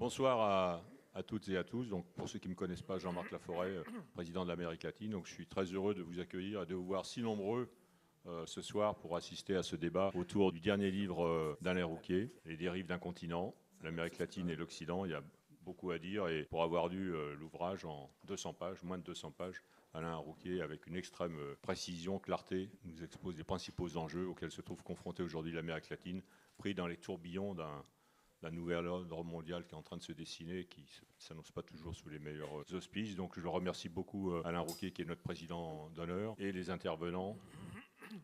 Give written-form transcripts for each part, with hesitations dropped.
Bonsoir à toutes et à tous. Donc, pour ceux qui ne me connaissent pas, Jean-Marc Laforêt, président de l'Amérique latine. Donc, je suis très heureux de vous accueillir et de vous voir si nombreux ce soir pour assister à ce débat autour du dernier livre d'Alain Rouquier, Les dérives d'un continent, l'Amérique latine et l'Occident. Il y a beaucoup à dire et pour avoir lu l'ouvrage en 200 pages, moins de 200 pages, Alain Rouquier, avec une extrême précision, clarté, nous expose les principaux enjeux auxquels se trouve confrontée aujourd'hui l'Amérique latine, pris dans les tourbillons d'un nouvel ordre mondial qui est en train de se dessiner, qui ne s'annonce pas toujours sous les meilleurs auspices. Donc je le remercie beaucoup, Alain Rouquier, qui est notre président d'honneur, et les intervenants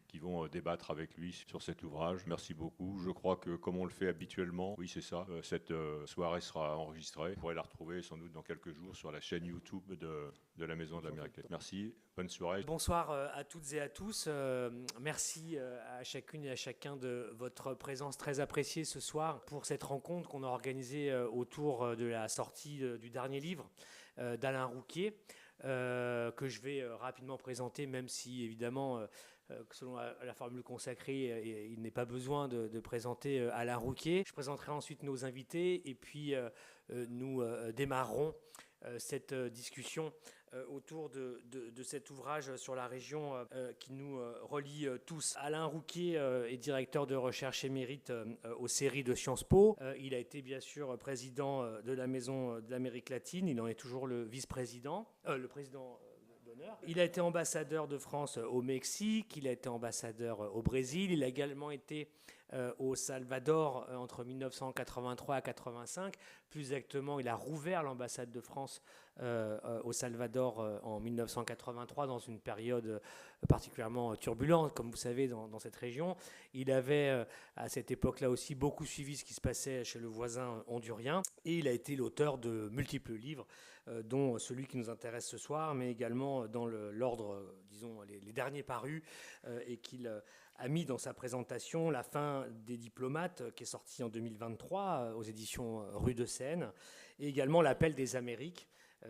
qui vont débattre avec lui sur cet ouvrage. Merci beaucoup. Je crois que, comme on le fait habituellement, oui, c'est ça, cette soirée sera enregistrée. Vous pourrez la retrouver sans doute dans quelques jours sur la chaîne YouTube de la Maison de l'Amérique latine. Merci, bonne soirée. Bonsoir à toutes et à tous. Merci à chacune et à chacun de votre présence très appréciée ce soir pour cette rencontre qu'on a organisée autour de la sortie du dernier livre d'Alain Rouquier, que je vais rapidement présenter, même si évidemment, selon la formule consacrée, il n'est pas besoin de présenter Alain Rouquier. Je présenterai ensuite nos invités et puis nous démarrerons cette discussion autour de cet ouvrage sur la région qui nous relie tous. Alain Rouquier est directeur de recherche émérite aux séries de Sciences Po. Il a été bien sûr président de la Maison de l'Amérique latine. Il en est toujours le vice-président, le président d'honneur. Il a été ambassadeur de France au Mexique, il a été ambassadeur au Brésil, il a également été au Salvador entre 1983 et 85. Plus exactement, il a rouvert l'ambassade de France au Salvador en 1983, dans une période particulièrement turbulente, comme vous savez, dans cette région. Il avait, à cette époque-là aussi, beaucoup suivi ce qui se passait chez le voisin hondurien. Et il a été l'auteur de multiples livres, dont celui qui nous intéresse ce soir, mais également dans l'ordre, disons, les derniers parus, et qu'il a mis dans sa présentation La fin des diplomates, qui est sorti en 2023 aux éditions Rue de Seine, et également L'appel des Amériques,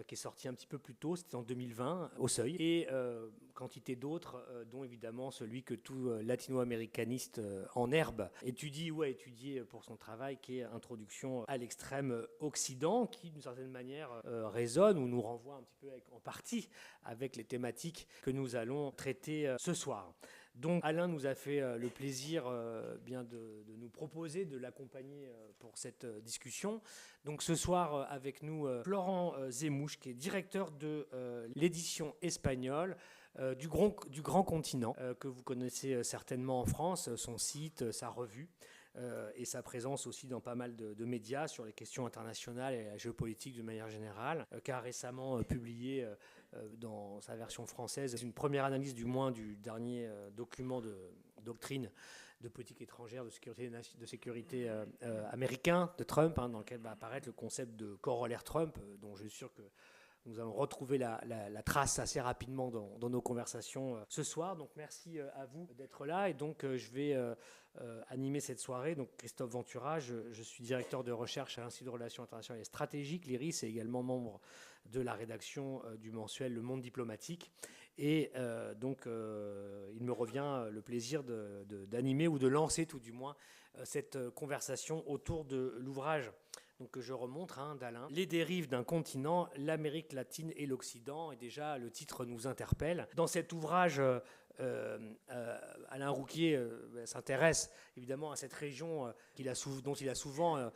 qui est sorti un petit peu plus tôt, c'était en 2020, au Seuil, et quantité d'autres, dont évidemment celui que tout latino-américaniste en herbe étudie ou a étudié pour son travail, qui est Introduction à l'extrême Occident, qui d'une certaine manière résonne ou nous renvoie un petit peu en partie avec les thématiques que nous allons traiter ce soir. Donc Alain nous a fait le plaisir bien de nous proposer de l'accompagner pour cette discussion. Donc ce soir avec nous Florent Zemouche, qui est directeur de l'édition espagnole du Grand Continent, que vous connaissez certainement en France, son site, sa revue, et sa présence aussi dans pas mal de médias sur les questions internationales et la géopolitique de manière générale, qui a récemment publié dans sa version française une première analyse du moins du dernier document de doctrine de politique étrangère de sécurité américain de Trump, dans lequel va apparaître le concept de corollaire Trump, dont je suis sûr que nous allons retrouver la trace assez rapidement dans nos conversations ce soir. Donc merci à vous d'être là. Et donc je vais animer cette soirée. Donc Christophe Ventura, je suis directeur de recherche à l'Institut de Relations internationales et stratégiques, l'IRIS, et également membre de la rédaction du mensuel Le Monde diplomatique. Et donc il me revient le plaisir d'animer ou de lancer tout du moins cette conversation autour de l'ouvrage donc, que je remonte d'Alain. Les dérives d'un continent, l'Amérique latine et l'Occident. Et déjà, le titre nous interpelle. Dans cet ouvrage, Alain Rouquier s'intéresse évidemment à cette région dont il a souvent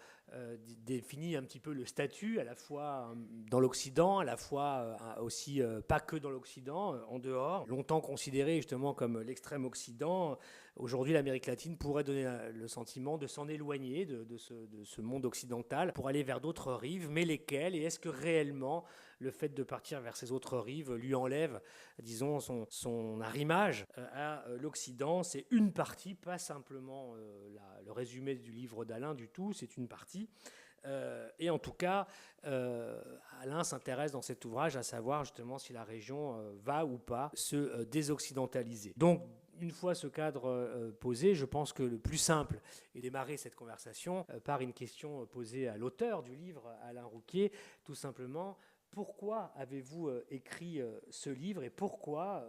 défini un petit peu le statut, à la fois dans l'Occident, à la fois aussi pas que dans l'Occident, en dehors. Longtemps considéré justement comme l'extrême Occident, aujourd'hui l'Amérique latine pourrait donner le sentiment de s'en éloigner de ce monde occidental pour aller vers d'autres rives, mais lesquelles? Et est-ce que réellement le fait de partir vers ces autres rives lui enlève, disons, son arrimage à l'Occident? C'est une partie, pas simplement le résumé du livre d'Alain du tout, c'est une partie. Et en tout cas, Alain s'intéresse dans cet ouvrage à savoir justement si la région va ou pas se désoccidentaliser. Donc, une fois ce cadre posé, je pense que le plus simple est démarrer cette conversation par une question posée à l'auteur du livre, Alain Rouquier, tout simplement. Pourquoi avez-vous écrit ce livre et pourquoi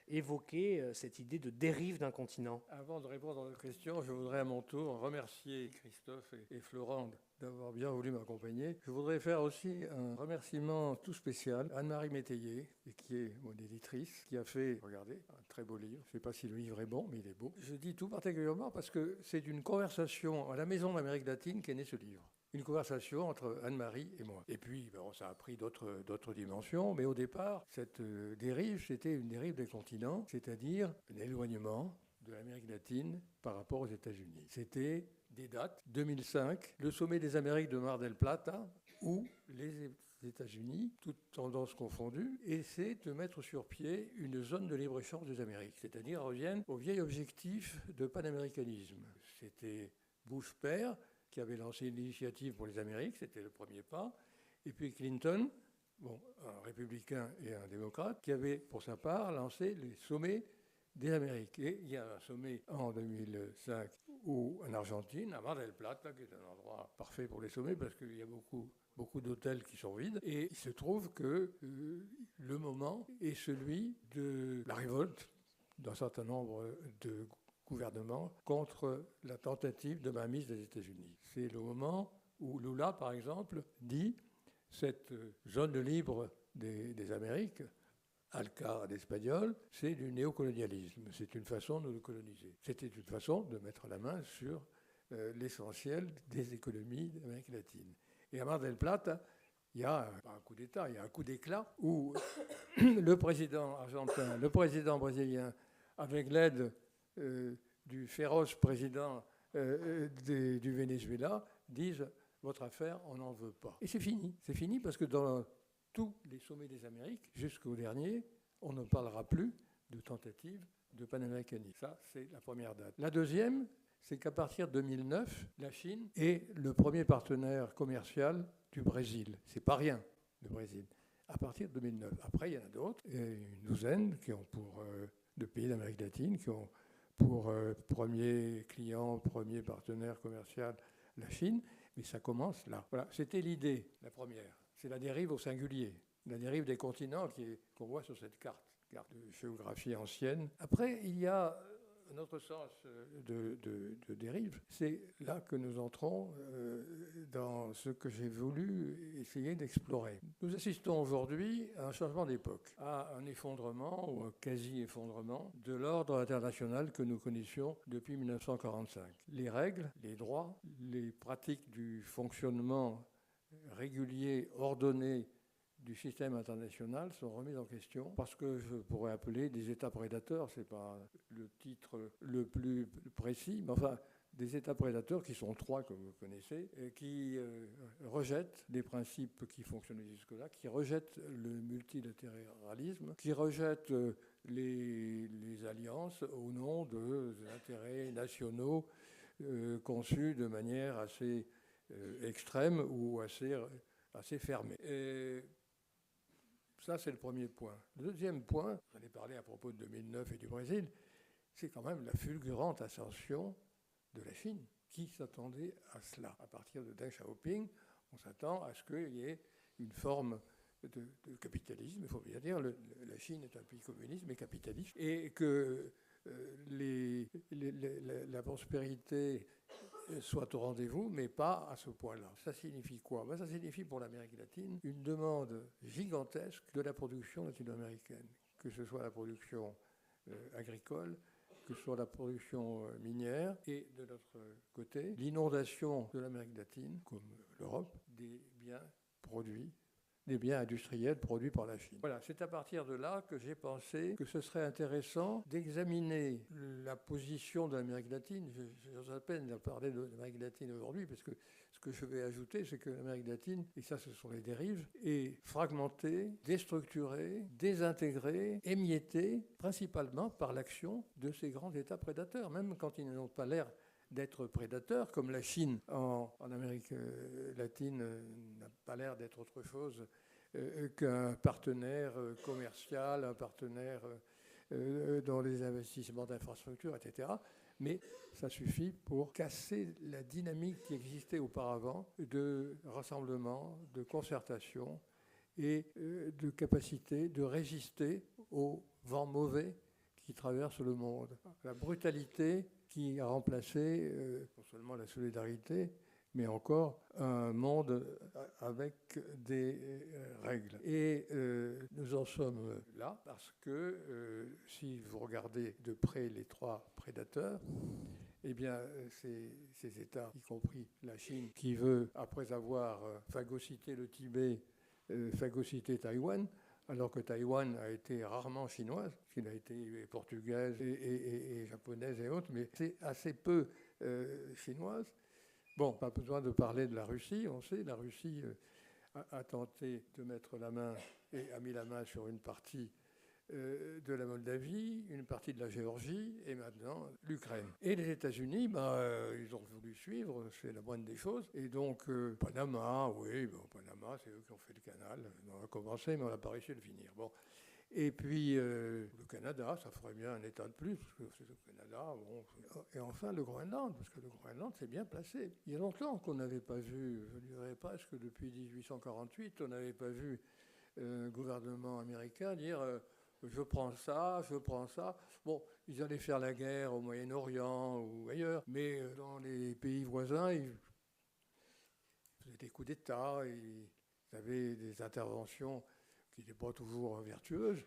évoquer cette idée de dérive d'un continent? Avant de répondre à votre question, je voudrais à mon tour remercier Christophe et Florent d'avoir bien voulu m'accompagner. Je voudrais faire aussi un remerciement tout spécial à Anne-Marie Métayer, qui est mon éditrice, qui a fait, regardez, un très beau livre. Je ne sais pas si le livre est bon, mais il est beau. Je dis tout particulièrement parce que c'est une conversation à la Maison d'Amérique latine qu'est né ce livre. Une conversation entre Anne-Marie et moi. Et puis, bon, ça a pris d'autres dimensions, mais au départ, cette dérive, c'était une dérive des continents, c'est-à-dire un éloignement de l'Amérique latine par rapport aux États-Unis. C'était des dates, 2005, le sommet des Amériques de Mar del Plata, où les États-Unis, toutes tendances confondues, essaient de mettre sur pied une zone de libre-échange des Amériques, c'est-à-dire reviennent au vieil objectif de panaméricanisme. C'était Bush père qui avait lancé l'initiative pour les Amériques, c'était le premier pas, et puis Clinton, un républicain et un démocrate, qui avait pour sa part lancé les sommets des Amériques. Et il y a un sommet en 2005 en Argentine, à Mar del Plata, qui est un endroit parfait pour les sommets parce qu'il y a beaucoup d'hôtels qui sont vides. Et il se trouve que le moment est celui de la révolte d'un certain nombre de gouvernements contre la tentative de mainmise des États-Unis. C'est le moment où Lula, par exemple, dit cette zone libre des Amériques, Alca d'espagnol, c'est du néocolonialisme. C'est une façon de nous coloniser. C'était une façon de mettre la main sur l'essentiel des économies d'Amérique latine. Et à Mar del Plata, il y a un coup d'État, il y a un coup d'éclat où le président argentin, le président brésilien, avec l'aide du féroce président du Venezuela, disent « votre affaire, on n'en veut pas ». Et c'est fini. C'est fini parce que dans tous les sommets des Amériques, jusqu'au dernier, on ne parlera plus de tentative de panaméricanisme. Ça, c'est la première date. La deuxième, c'est qu'à partir de 2009, la Chine est le premier partenaire commercial du Brésil. C'est pas rien, le Brésil. À partir de 2009. Après, il y en a d'autres, une douzaine qui ont de pays d'Amérique latine, qui ont pour premier client, premier partenaire commercial, la Chine. Mais ça commence là. Voilà, c'était l'idée, la première. C'est la dérive au singulier, la dérive des continents qu'on voit sur cette carte de géographie ancienne. Après, il y a un autre sens de dérive. C'est là que nous entrons dans ce que j'ai voulu essayer d'explorer. Nous assistons aujourd'hui à un changement d'époque, à un effondrement ou un quasi-effondrement de l'ordre international que nous connaissions depuis 1945. Les règles, les droits, les pratiques du fonctionnement régulier, ordonné du système international sont remises en question parce que je pourrais appeler des États prédateurs, ce n'est pas le titre le plus précis, mais enfin des États prédateurs qui sont trois, comme vous connaissez, et qui rejettent des principes qui fonctionnaient jusque-là, qui rejettent le multilatéralisme, qui rejettent les alliances au nom d'intérêts nationaux conçus de manière assez extrême ou assez fermée. Et ça, c'est le premier point. Le deuxième point, j'en ai parlé à propos de 2009 et du Brésil, c'est quand même la fulgurante ascension de la Chine. Qui s'attendait à cela? À partir de Deng Xiaoping, on s'attend à ce qu'il y ait une forme de capitalisme. Il faut bien dire, la Chine est un pays communiste, mais capitaliste, et que la prospérité soit au rendez-vous, mais pas à ce point-là. Ça signifie quoi? Ça signifie pour l'Amérique latine une demande gigantesque de la production latino-américaine, que ce soit la production agricole, que ce soit la production minière, et de l'autre côté, l'inondation de l'Amérique latine, comme l'Europe, des biens industriels produits par la Chine. Voilà, c'est à partir de là que j'ai pensé que ce serait intéressant d'examiner la position de l'Amérique latine. J'ose à peine parler de l'Amérique latine aujourd'hui, parce que ce que je vais ajouter, c'est que l'Amérique latine, et ça ce sont les dérives, est fragmentée, déstructurée, désintégrée, émiettée, principalement par l'action de ces grands États prédateurs, même quand ils n'ont pas l'air d'être prédateurs, comme la Chine en Amérique latine n'a pas l'air d'être autre chose qu'un partenaire commercial, un partenaire dans les investissements d'infrastructures, etc. Mais ça suffit pour casser la dynamique qui existait auparavant de rassemblement, de concertation et de capacité de résister aux vents mauvais qui traversent le monde. La brutalité qui a remplacé non seulement la solidarité, mais encore un monde avec des règles. Et nous en sommes là parce que si vous regardez de près les trois prédateurs, eh bien, ces États, y compris la Chine, qui veut, après avoir phagocyté le Tibet, phagocyter Taïwan, alors que Taïwan a été rarement chinoise, qu'il a été portugaise et japonaise et autres, mais c'est assez peu chinoise. Bon, pas besoin de parler de la Russie, on sait, la Russie a tenté de mettre la main et a mis la main sur une partie de la Moldavie, une partie de la Géorgie et maintenant l'Ukraine. Et les États-Unis, ils ont voulu suivre, c'est la moindre des choses. Et donc, Panama, oui, bon, Panama, c'est eux qui ont fait le canal. On a commencé, mais on n'a pas réussi à le finir. Bon. Et puis, le Canada, ça ferait bien un État de plus, parce que c'est le Canada. Bon. Et enfin, le Groenland, parce que le Groenland, c'est bien placé. Il y a longtemps qu'on n'avait pas vu, je dirais presque depuis 1848, on n'avait pas vu un gouvernement américain dire je prends ça, je prends ça. Bon, ils allaient faire la guerre au Moyen-Orient ou ailleurs, mais dans les pays voisins, ils faisaient des coups d'État, ils avaient des interventions qui n'étaient pas toujours vertueuses,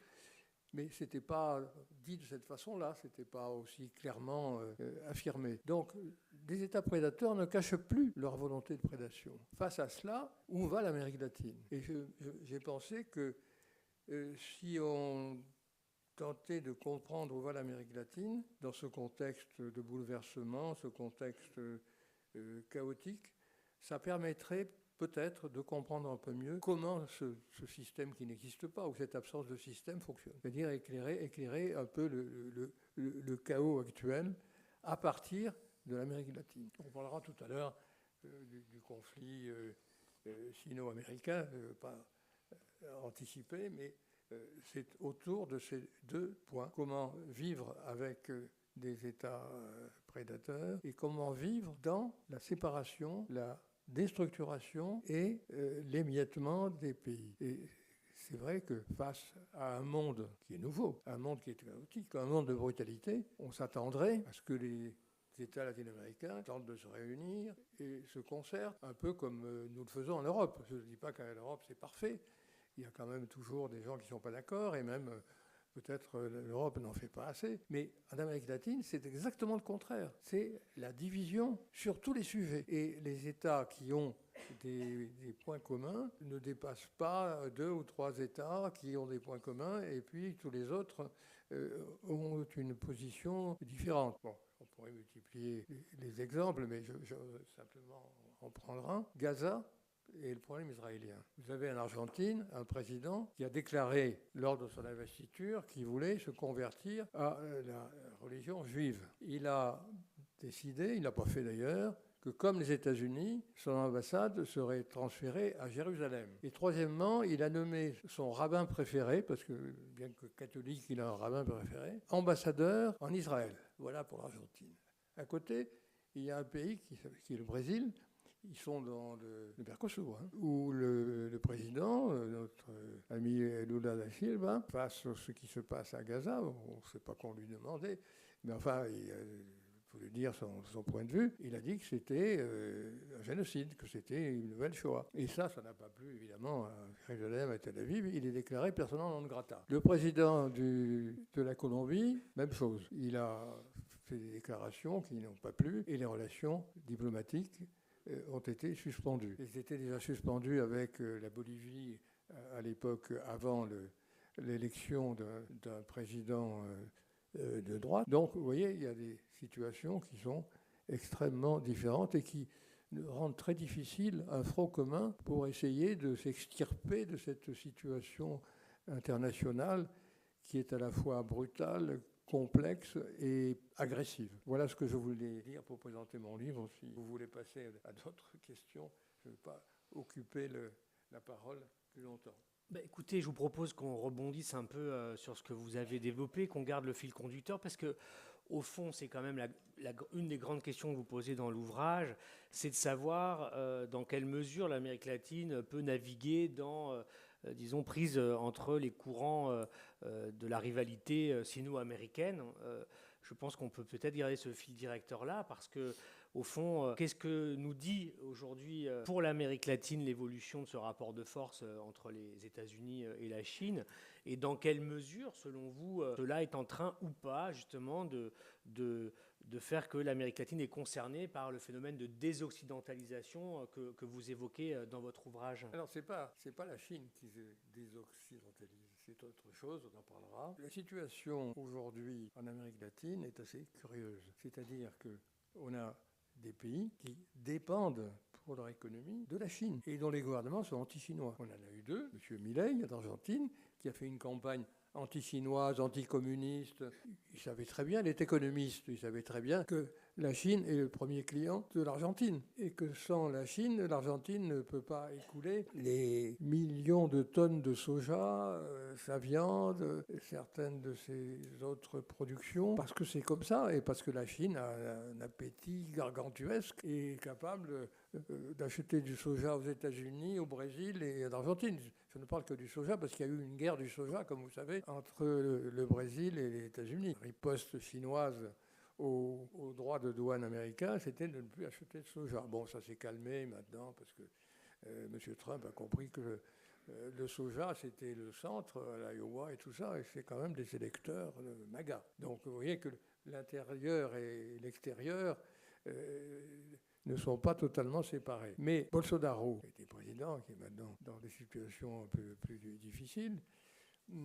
mais ce n'était pas dit de cette façon-là, ce n'était pas aussi clairement affirmé. Donc, les États prédateurs ne cachent plus leur volonté de prédation. Face à cela, où va l'Amérique latine ? Et j'ai pensé que si on tentait de comprendre où va l'Amérique latine, dans ce contexte de bouleversement, ce contexte chaotique, ça permettrait peut-être de comprendre un peu mieux comment ce système qui n'existe pas, ou cette absence de système fonctionne. C'est-à-dire éclairer un peu le chaos actuel à partir de l'Amérique latine. On parlera tout à l'heure du conflit sino-américain, pas anticipé, mais c'est autour de ces deux points. Comment vivre avec des États prédateurs et comment vivre dans la séparation, la déstructuration et l'émiettement des pays. Et c'est vrai que face à un monde qui est nouveau, un monde qui est chaotique, un monde de brutalité, on s'attendrait à ce que les États latino-américains tentent de se réunir et se concertent, un peu comme nous le faisons en Europe. Je ne dis pas qu'en Europe c'est parfait, il y a quand même toujours des gens qui ne sont pas d'accord, et même peut-être l'Europe n'en fait pas assez. Mais en Amérique latine, c'est exactement le contraire. C'est la division sur tous les sujets. Et les États qui ont des points communs ne dépassent pas 2 ou 3 États qui ont des points communs, et puis tous les autres ont une position différente. Bon, on pourrait multiplier les exemples, mais je simplement en prendre un. Gaza et le problème israélien. Vous avez en Argentine un président qui a déclaré lors de son investiture qu'il voulait se convertir à la religion juive. Il a décidé, il n'a pas fait d'ailleurs, que comme les États-Unis, son ambassade serait transférée à Jérusalem. Et troisièmement, il a nommé son rabbin préféré, parce que bien que catholique, il a un rabbin préféré, ambassadeur en Israël. Voilà pour l'Argentine. À côté, il y a un pays qui est le Brésil. Ils sont dans le Mercosur, où le président, notre ami Lula da Silva, face à ce qui se passe à Gaza, on ne sait pas qu'on lui demandait, mais enfin, il faut lui dire son point de vue, il a dit que c'était un génocide, que c'était une nouvelle Shoah. Et ça n'a pas plu, évidemment, à Jérusalem, à Tel Aviv, il est déclaré persona non grata. Le président de la Colombie, même chose. Il a fait des déclarations qui n'ont pas plu, et les relations diplomatiques ont été suspendus. Ils étaient déjà suspendus avec la Bolivie à l'époque avant l'élection d'un président de droite. Donc, vous voyez, il y a des situations qui sont extrêmement différentes et qui rendent très difficile un front commun pour essayer de s'extirper de cette situation internationale qui est à la fois brutale, complexe et agressive. Voilà ce que je voulais dire pour présenter mon livre. Si vous voulez passer à d'autres questions, je ne vais pas occuper la parole plus longtemps. Écoutez, je vous propose qu'on rebondisse un peu sur ce que vous avez développé, qu'on garde le fil conducteur, parce que au fond, c'est quand même une des grandes questions que vous posez dans l'ouvrage, c'est de savoir dans quelle mesure l'Amérique latine peut naviguer dans, disons, prise entre les courants de la rivalité sino-américaine. Je pense qu'on peut peut-être garder ce fil directeur-là parce que, au fond, qu'est-ce que nous dit aujourd'hui pour l'Amérique latine l'évolution de ce rapport de force entre les États-Unis et la Chine, et dans quelle mesure, selon vous, cela est en train ou pas justement de faire que l'Amérique latine est concernée par le phénomène de désoccidentalisation que vous évoquez dans votre ouvrage? Alors, c'est pas la Chine qui se désoccidentalise, c'est autre chose, on en parlera. La situation aujourd'hui en Amérique latine est assez curieuse. C'est-à-dire qu'on a des pays qui dépendent pour leur économie de la Chine et dont les gouvernements sont anti-chinois. On en a eu deux, M. Milei d'Argentine, qui a fait une campagne anti-chinoise, anti-communiste. Il savait très bien, il est économiste, il savait très bien que la Chine est le premier client de l'Argentine et que sans la Chine, l'Argentine ne peut pas écouler les millions de tonnes de soja, sa viande, certaines de ses autres productions, parce que c'est comme ça et parce que la Chine a un appétit gargantuesque et est capable d'acheter du soja aux États-Unis, au Brésil et en Argentine. Je ne parle que du soja parce qu'il y a eu une guerre du soja, comme vous savez, entre le Brésil et les États-Unis. La riposte chinoise aux droits de douane américains, c'était de ne plus acheter de soja. Bon, ça s'est calmé maintenant parce que M. Trump a compris que le soja, c'était le centre, l'Iowa et tout ça, et c'est quand même des électeurs MAGA. Donc vous voyez que l'intérieur et l'extérieur ne sont pas totalement séparés. Mais Bolsonaro, qui était président, qui est maintenant dans des situations un peu plus difficiles,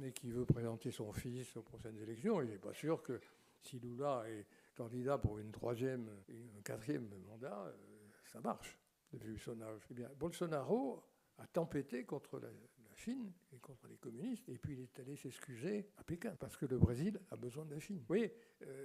et qui veut présenter son fils aux prochaines élections, il n'est pas sûr que si Lula est candidat pour une troisième et un quatrième mandat, ça marche, vu son âge. Eh bien, Bolsonaro a tempêté contre la Chine et contre les communistes, et puis il est allé s'excuser à Pékin, parce que le Brésil a besoin de la Chine. Vous voyez,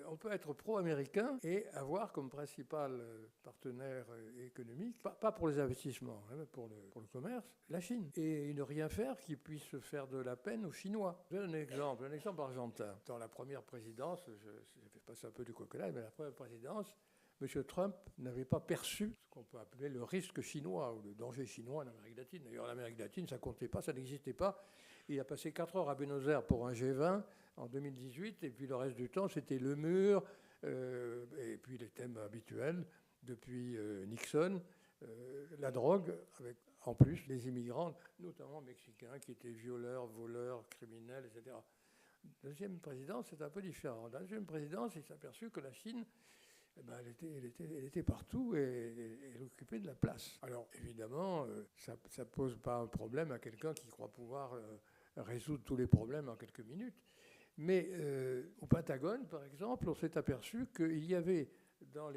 on peut être pro-américain et avoir comme principal partenaire économique, pas pour les investissements, hein, pour le commerce, la Chine. Et ne rien faire qui puisse faire de la peine aux Chinois. Je donne un exemple argentin. Dans la première présidence, je vais passer un peu du coq à l'âne, mais la première présidence, M. Trump n'avait pas perçu ce qu'on peut appeler le risque chinois ou le danger chinois en Amérique latine. D'ailleurs, en Amérique latine, ça ne comptait pas, ça n'existait pas. Il a passé 4 heures à Buenos Aires pour un G20 en 2018, et puis le reste du temps, c'était le mur, et puis les thèmes habituels, depuis Nixon, la drogue, avec en plus les immigrants, notamment mexicains, qui étaient violeurs, voleurs, criminels, etc. Deuxième présidence, c'est un peu différent. Dans la deuxième présidence, il s'est aperçu que la Chine, elle était partout et elle occupait de la place. Alors évidemment, ça ne pose pas un problème à quelqu'un qui croit pouvoir résoudre tous les problèmes en quelques minutes. Mais au Pentagone, par exemple, on s'est aperçu qu'il y avait dans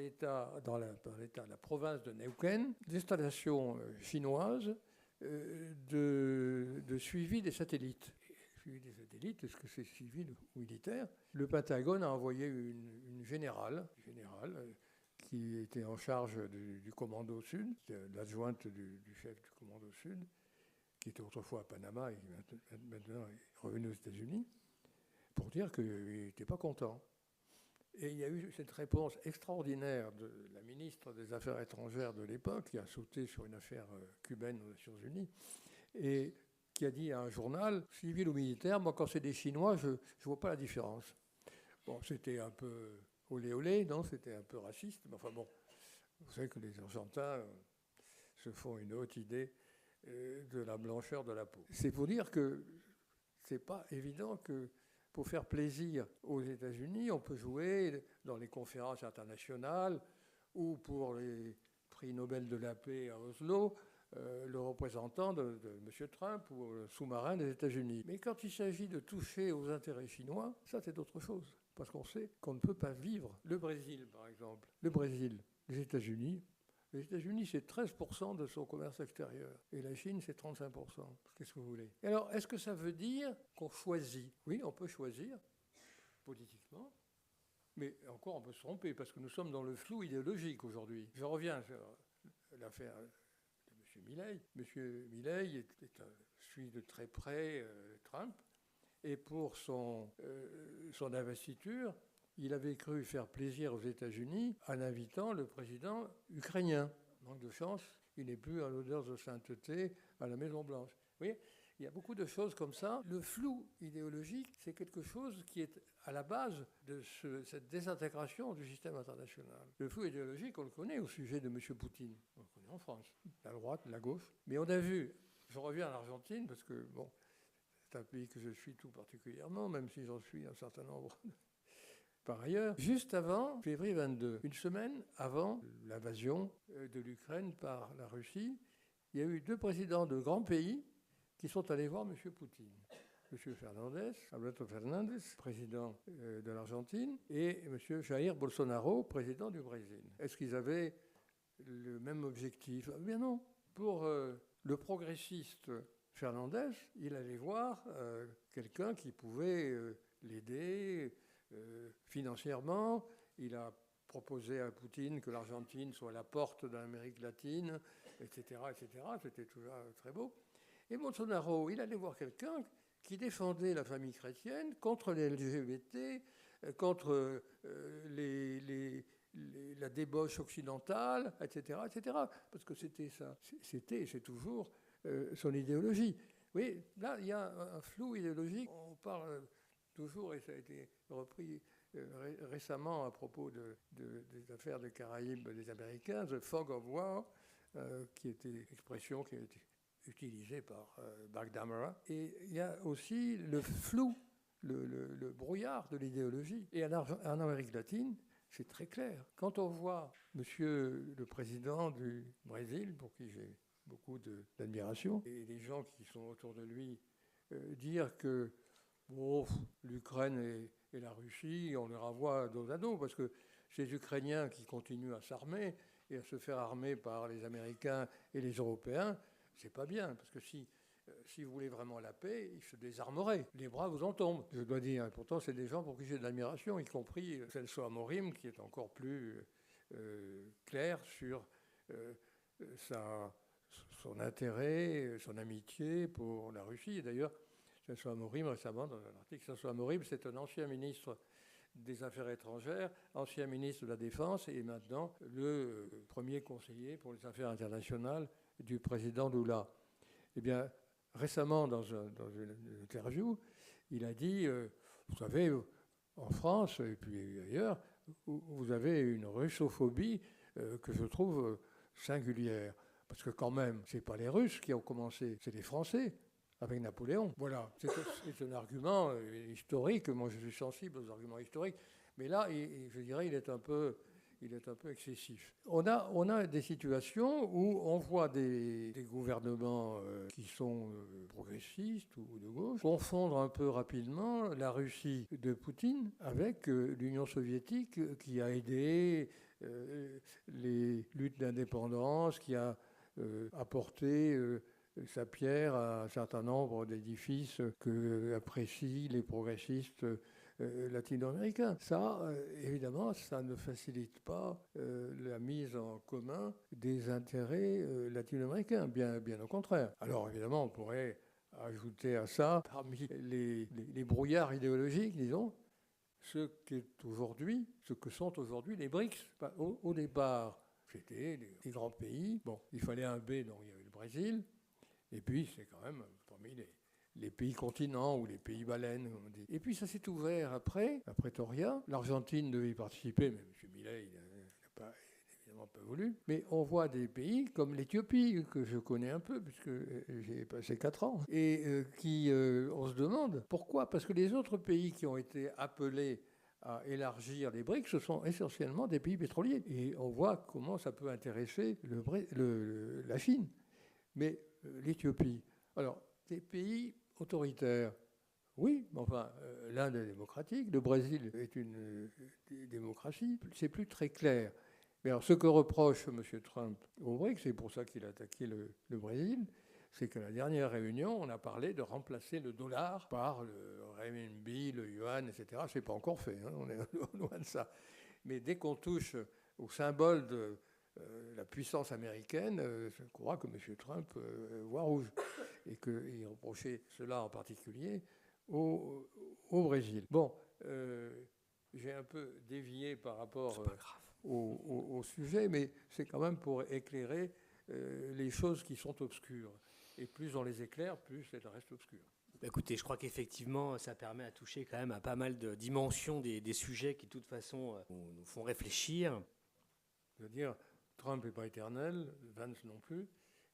la province de Neuquén des installations chinoises de suivi des satellites. Suivi des satellites, est-ce que c'est civil ou militaire? Le Pentagone a envoyé une générale qui était en charge du commando sud, l'adjointe du chef du commando sud, qui était autrefois à Panama et qui maintenant est revenu aux États-Unis, pour dire qu'il n'était pas content. Et il y a eu cette réponse extraordinaire de la ministre des Affaires étrangères de l'époque, qui a sauté sur une affaire cubaine aux Nations Unies, et qui a dit à un journal, civil ou militaire, moi quand c'est des Chinois, je ne vois pas la différence. Bon, c'était un peu olé olé, non, c'était un peu raciste, mais enfin bon, vous savez que les Argentins se font une haute idée de la blancheur de la peau. C'est pour dire que c'est pas évident que pour faire plaisir aux États-Unis, on peut jouer dans les conférences internationales ou pour les prix Nobel de la paix à Oslo, le représentant de M. Trump ou le sous-marin des États-Unis. Mais quand il s'agit de toucher aux intérêts chinois, ça c'est autre chose. Parce qu'on sait qu'on ne peut pas vivre. Le Brésil, par exemple. Le Brésil, les États-Unis, c'est 13% de son commerce extérieur. Et la Chine, c'est 35%. Qu'est-ce que vous voulez? Et alors, est-ce que ça veut dire qu'on choisit? Oui, on peut choisir, politiquement. Mais encore, on peut se tromper, parce que nous sommes dans le flou idéologique aujourd'hui. Je reviens sur l'affaire de M. Milei. M. Milei suit de très près Trump. Et pour son investiture, il avait cru faire plaisir aux États-Unis en invitant le président ukrainien. Manque de chance, il n'est plus à l'odeur de sainteté à la Maison-Blanche. Vous voyez, il y a beaucoup de choses comme ça. Le flou idéologique, c'est quelque chose qui est à la base de cette désintégration du système international. Le flou idéologique, on le connaît au sujet de M. Poutine. On le connaît en France, la droite, la gauche. Mais on a vu, je reviens à l'Argentine, parce que, bon, c'est un pays que je suis tout particulièrement, même si j'en suis un certain nombre par ailleurs, juste avant février 22, une semaine avant l'invasion de l'Ukraine par la Russie, il y a eu 2 présidents de grands pays qui sont allés voir M. Poutine. M. Fernandez, Alberto Fernandez, président de l'Argentine, et M. Jair Bolsonaro, président du Brésil. Est-ce qu'ils avaient le même objectif? Eh bien non. Pour le progressiste Fernandez, il allait voir quelqu'un qui pouvait l'aider financièrement. Il a proposé à Poutine que l'Argentine soit la porte de l'Amérique latine, etc., etc. C'était tout très beau. Et Bolsonaro, il allait voir quelqu'un qui défendait la famille chrétienne contre les LGBT, contre la débauche occidentale, etc., etc. Parce que c'était ça, c'était et c'est toujours son idéologie. Oui, là, il y a un flou idéologique. On parle toujours, et ça a été repris récemment à propos des affaires des Caraïbes des Américains, the fog of war, qui était une expression qui a été utilisée par McNamara. Et il y a aussi le flou, le brouillard de l'idéologie. Et en Amérique latine, c'est très clair. Quand on voit monsieur le président du Brésil, pour qui j'ai beaucoup d'admiration, et les gens qui sont autour de lui dire que bon, l'Ukraine et la Russie, on les renvoie dos à dos, parce que ces Ukrainiens qui continuent à s'armer et à se faire armer par les Américains et les Européens, c'est pas bien, parce que si vous voulez vraiment la paix, ils se désarmeraient. Les bras vous en tombent, je dois dire. Pourtant, c'est des gens pour qui j'ai de l'admiration, y compris Celso Amorim, qui est encore plus clair sur son intérêt, son amitié pour la Russie. Et d'ailleurs, Celso Amorim, récemment, dans un article, Celso Amorim, c'est un ancien ministre des Affaires étrangères, ancien ministre de la Défense et maintenant le premier conseiller pour les affaires internationales du président Lula. Eh bien, récemment, dans une interview, il a dit, vous savez, en France et puis ailleurs, vous avez une russophobie que je trouve singulière. Parce que quand même, ce n'est pas les Russes qui ont commencé, c'est les Français, avec Napoléon. Voilà, c'est un argument historique. Moi, je suis sensible aux arguments historiques. Mais là, je dirais, il est un peu excessif. On a des situations où on voit des gouvernements qui sont progressistes ou de gauche confondre un peu rapidement la Russie de Poutine avec l'Union soviétique qui a aidé les luttes d'indépendance, qui a apporté sa pierre à un certain nombre d'édifices que apprécient les progressistes latino-américains. Ça, évidemment, ça ne facilite pas la mise en commun des intérêts latino-américains, bien au contraire. Alors, évidemment, on pourrait ajouter à ça, parmi les brouillards idéologiques, disons, ce que sont aujourd'hui les BRICS. Au départ, c'était des grands pays. Bon, il fallait un B, donc il y avait le Brésil. Et puis, c'est quand même parmi les pays continents ou les pays baleines, comme on dit. Et puis, ça s'est ouvert après, à Pretoria. L'Argentine devait y participer, mais M. Milei n'a évidemment pas voulu. Mais on voit des pays comme l'Éthiopie, que je connais un peu, puisque j'ai passé 4 ans, et on se demande pourquoi. Parce que les autres pays qui ont été appelés à élargir les BRICS, ce sont essentiellement des pays pétroliers. Et on voit comment ça peut intéresser la Chine. Mais l'Éthiopie, alors, des pays autoritaires, oui, mais enfin, l'Inde est démocratique, le Brésil est une démocratie, c'est plus très clair. Mais alors, ce que reproche M. Trump au BRICS, c'est pour ça qu'il a attaqué le Brésil, c'est qu'à la dernière réunion, on a parlé de remplacer le dollar par le renminbi, le yuan, etc. Ce n'est pas encore fait, hein, on est loin de ça. Mais dès qu'on touche au symbole de la puissance américaine, je crois que M. Trump voit rouge et qu'il reprochait cela en particulier au Brésil. Bon, j'ai un peu dévié par rapport au sujet, mais c'est quand même pour éclairer les choses qui sont obscures. Et plus on les éclaire, plus elles restent obscures. Écoutez, je crois qu'effectivement, ça permet à toucher quand même à pas mal de dimensions des sujets qui, de toute façon, nous font réfléchir. Je veux dire, Trump n'est pas éternel, Vance non plus,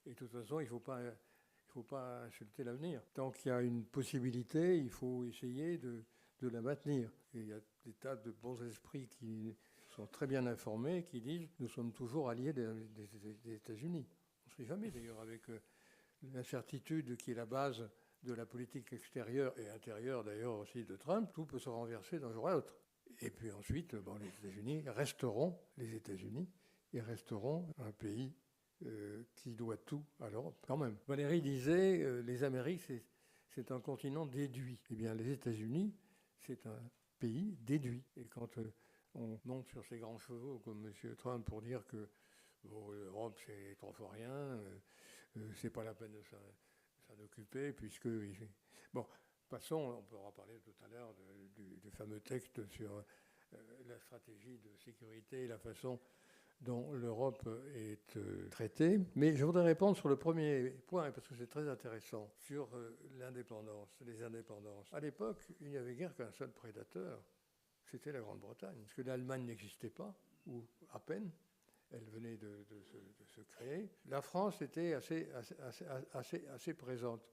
et de toute façon, il ne faut pas insulter l'avenir. Tant qu'il y a une possibilité, il faut essayer de la maintenir. Et il y a des tas de bons esprits qui sont très bien informés, qui disent « nous sommes toujours alliés des États-Unis ». On ne sait jamais d'ailleurs avec l'incertitude qui est la base de la politique extérieure et intérieure d'ailleurs aussi de Trump, tout peut se renverser d'un jour à l'autre. Et puis ensuite, les États-Unis resteront les États-Unis et resteront un pays qui doit tout à l'Europe. Quand même. Valéry disait, les Amériques, c'est un continent déduit. Eh bien, les États-Unis, c'est un pays déduit. Et quand on monte sur ces grands chevaux comme M. Trump pour dire que l'Europe, c'est trop fois rien, c'est pas la peine de s'en occuper, puisque... Bon, passons, on pourra parler tout à l'heure du fameux texte sur la stratégie de sécurité et la façon dont l'Europe est traitée. Mais je voudrais répondre sur le premier point, parce que c'est très intéressant, sur l'indépendance, les indépendances. À l'époque, il n'y avait guère qu'un seul prédateur, c'était la Grande-Bretagne, parce que l'Allemagne n'existait pas, ou à peine. Elle venait de se créer. La France était assez présente.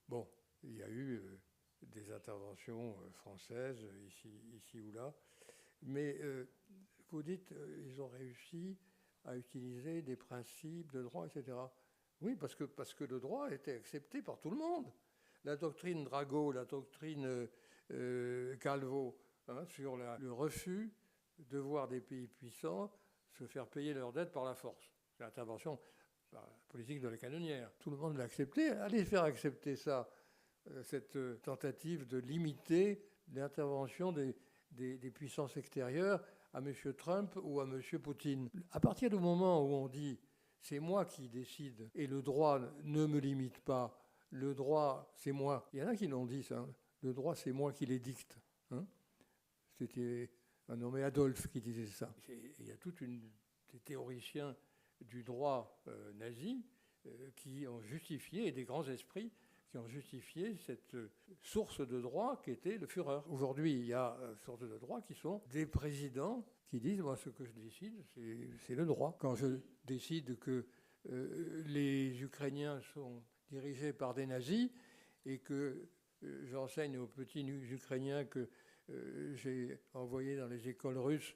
Bon, il y a eu des interventions françaises ici ou là, mais vous dites ils ont réussi à utiliser des principes de droit, etc. Oui, parce que le droit était accepté par tout le monde. La doctrine Drago, la doctrine Calvo, sur le refus de voir des pays puissants se faire payer leurs dettes par la force. C'est l'intervention politique de la canonnière. Tout le monde l'a accepté. Allez faire accepter ça, cette tentative de limiter l'intervention des puissances extérieures à M. Trump ou à M. Poutine. À partir du moment où on dit « c'est moi qui décide et le droit ne me limite pas, le droit c'est moi », il y en a qui l'ont dit ça, le droit c'est moi qui l'édicte. C'était un nommé Adolphe qui disait ça. Il y a des théoriciens du droit nazi qui ont justifié, et des grands esprits qui ont justifié cette source de droit qui était le Führer. Aujourd'hui, il y a sources de droit qui sont des présidents qui disent « moi, ce que je décide, c'est le droit ». Quand je décide que les Ukrainiens sont dirigés par des nazis et que j'enseigne aux petits Ukrainiens que j'ai envoyé dans les écoles russes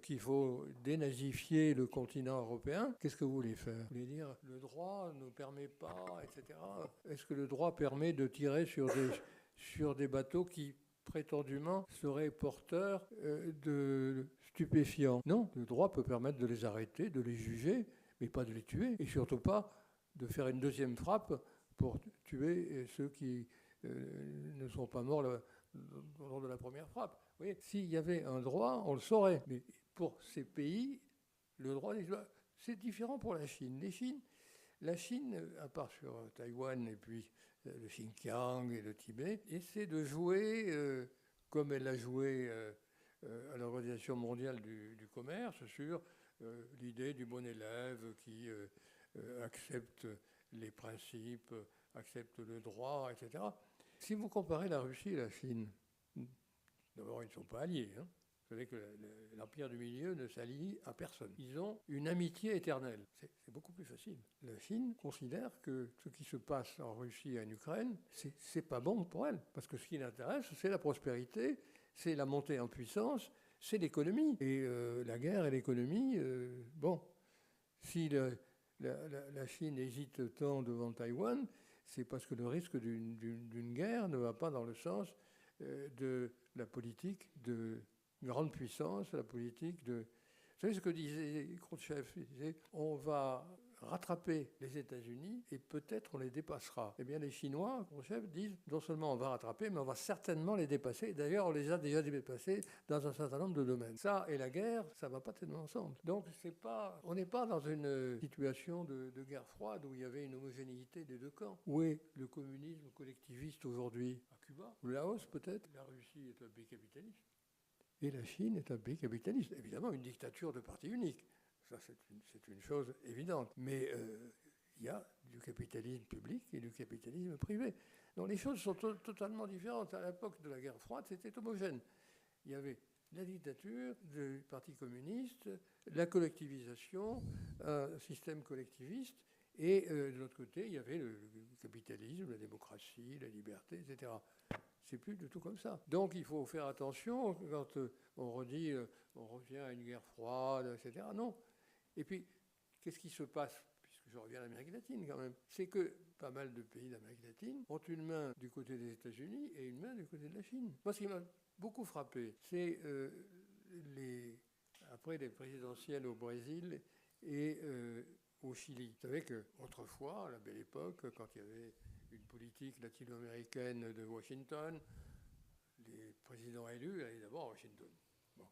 qu'il faut dénazifier le continent européen, qu'est-ce que vous voulez faire? Vous voulez dire le droit ne permet pas, etc. Est-ce que le droit permet de tirer sur des bateaux qui prétendument seraient porteurs de stupéfiants? Non, le droit peut permettre de les arrêter, de les juger, mais pas de les tuer, et surtout pas de faire une deuxième frappe pour tuer ceux qui ne sont pas morts lors de la première frappe. Vous voyez, s'il y avait un droit, on le saurait. Mais pour ces pays, le droit, c'est différent pour la Chine. La Chine, à part sur Taïwan et puis le Xinjiang et le Tibet, essaie de jouer, comme elle a joué à l'Organisation mondiale du commerce, sur l'idée du bon élève qui accepte les principes, accepte le droit, etc. Si vous comparez la Russie et la Chine, d'abord, ils ne sont pas alliés. Vous savez que l'Empire du Milieu ne s'allie à personne. Ils ont une amitié éternelle. C'est beaucoup plus facile. La Chine considère que ce qui se passe en Russie et en Ukraine, c'est pas bon pour elle. Parce que ce qui l'intéresse, c'est la prospérité, c'est la montée en puissance, c'est l'économie. Et la guerre et l'économie, si la Chine hésite tant devant Taïwan, c'est parce que le risque d'une guerre ne va pas dans le sens de la politique de grande puissance, la politique de... Vous savez ce que disait Khrouchtchev? Il disait, on va rattraper les États-Unis et peut-être on les dépassera. Eh bien, les Chinois, Khrouchtchev, disent, non seulement on va rattraper, mais on va certainement les dépasser. D'ailleurs, on les a déjà dépassés dans un certain nombre de domaines. Ça et la guerre, ça ne va pas tellement ensemble. Donc, on n'est pas dans une situation de guerre froide où il y avait une homogénéité des deux camps. Où est le communisme collectiviste aujourd'hui? À Cuba? Au Laos, peut-être? La Russie est un pays capitaliste. Et la Chine est un pays capitaliste. Évidemment, une dictature de parti unique. Ça, c'est une chose évidente. Mais il y a du capitalisme public et du capitalisme privé. Donc les choses sont totalement différentes. À l'époque de la guerre froide, c'était homogène. Il y avait la dictature du Parti communiste, la collectivisation, un système collectiviste, et de l'autre côté, il y avait le capitalisme, la démocratie, la liberté, etc. C'est plus du tout comme ça. Donc il faut faire attention quand on redit on revient à une guerre froide, etc. Non. Et puis, qu'est-ce qui se passe, puisque je reviens à l'Amérique latine quand même, c'est que pas mal de pays d'Amérique latine ont une main du côté des États-Unis et une main du côté de la Chine. Moi, ce qui m'a beaucoup frappé, c'est après les présidentielles au Brésil et au Chili. Vous savez qu'autrefois, à la belle époque, quand il y avait une politique latino-américaine de Washington, les présidents élus allaient d'abord à Washington. Bon.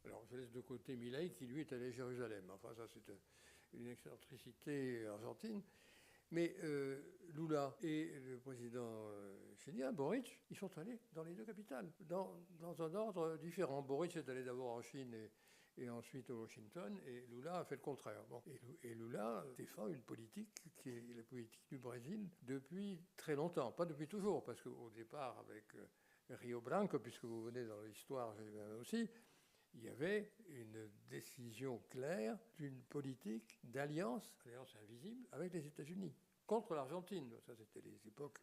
Alors, je laisse de côté Milei, qui lui est allé à Jérusalem. Enfin, ça, c'est une excentricité argentine. Mais Lula et le président chilien, Boric, ils sont allés dans les deux capitales, dans un ordre différent. Boric est allé d'abord en Chine et ensuite à Washington, et Lula a fait le contraire. Bon. Et Lula défend une politique qui est la politique du Brésil depuis très longtemps. Pas depuis toujours, parce qu'au départ, avec Rio Branco, puisque vous venez dans l'histoire, aussi, il y avait une décision claire d'une politique d'alliance invisible, avec les États-Unis, contre l'Argentine. Ça, c'était les époques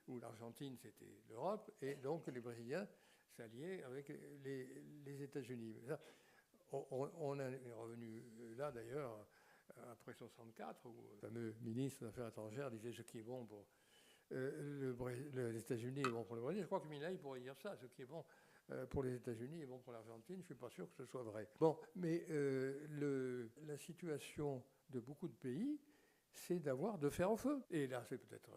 où l'Argentine, c'était l'Europe, et donc les Brésiliens s'alliaient avec les États-Unis. On est revenu là, d'ailleurs, après 1964, où le fameux ministre des Affaires étrangères disait ce qui est bon pour les États-Unis est bon pour le Brésil. Je crois que Milei pourrait dire ça, ce qui est bon pour les États-Unis et bon pour l'Argentine. Je ne suis pas sûr que ce soit vrai. Bon, mais la situation de beaucoup de pays, c'est d'avoir de fer au feu. Et là, c'est peut-être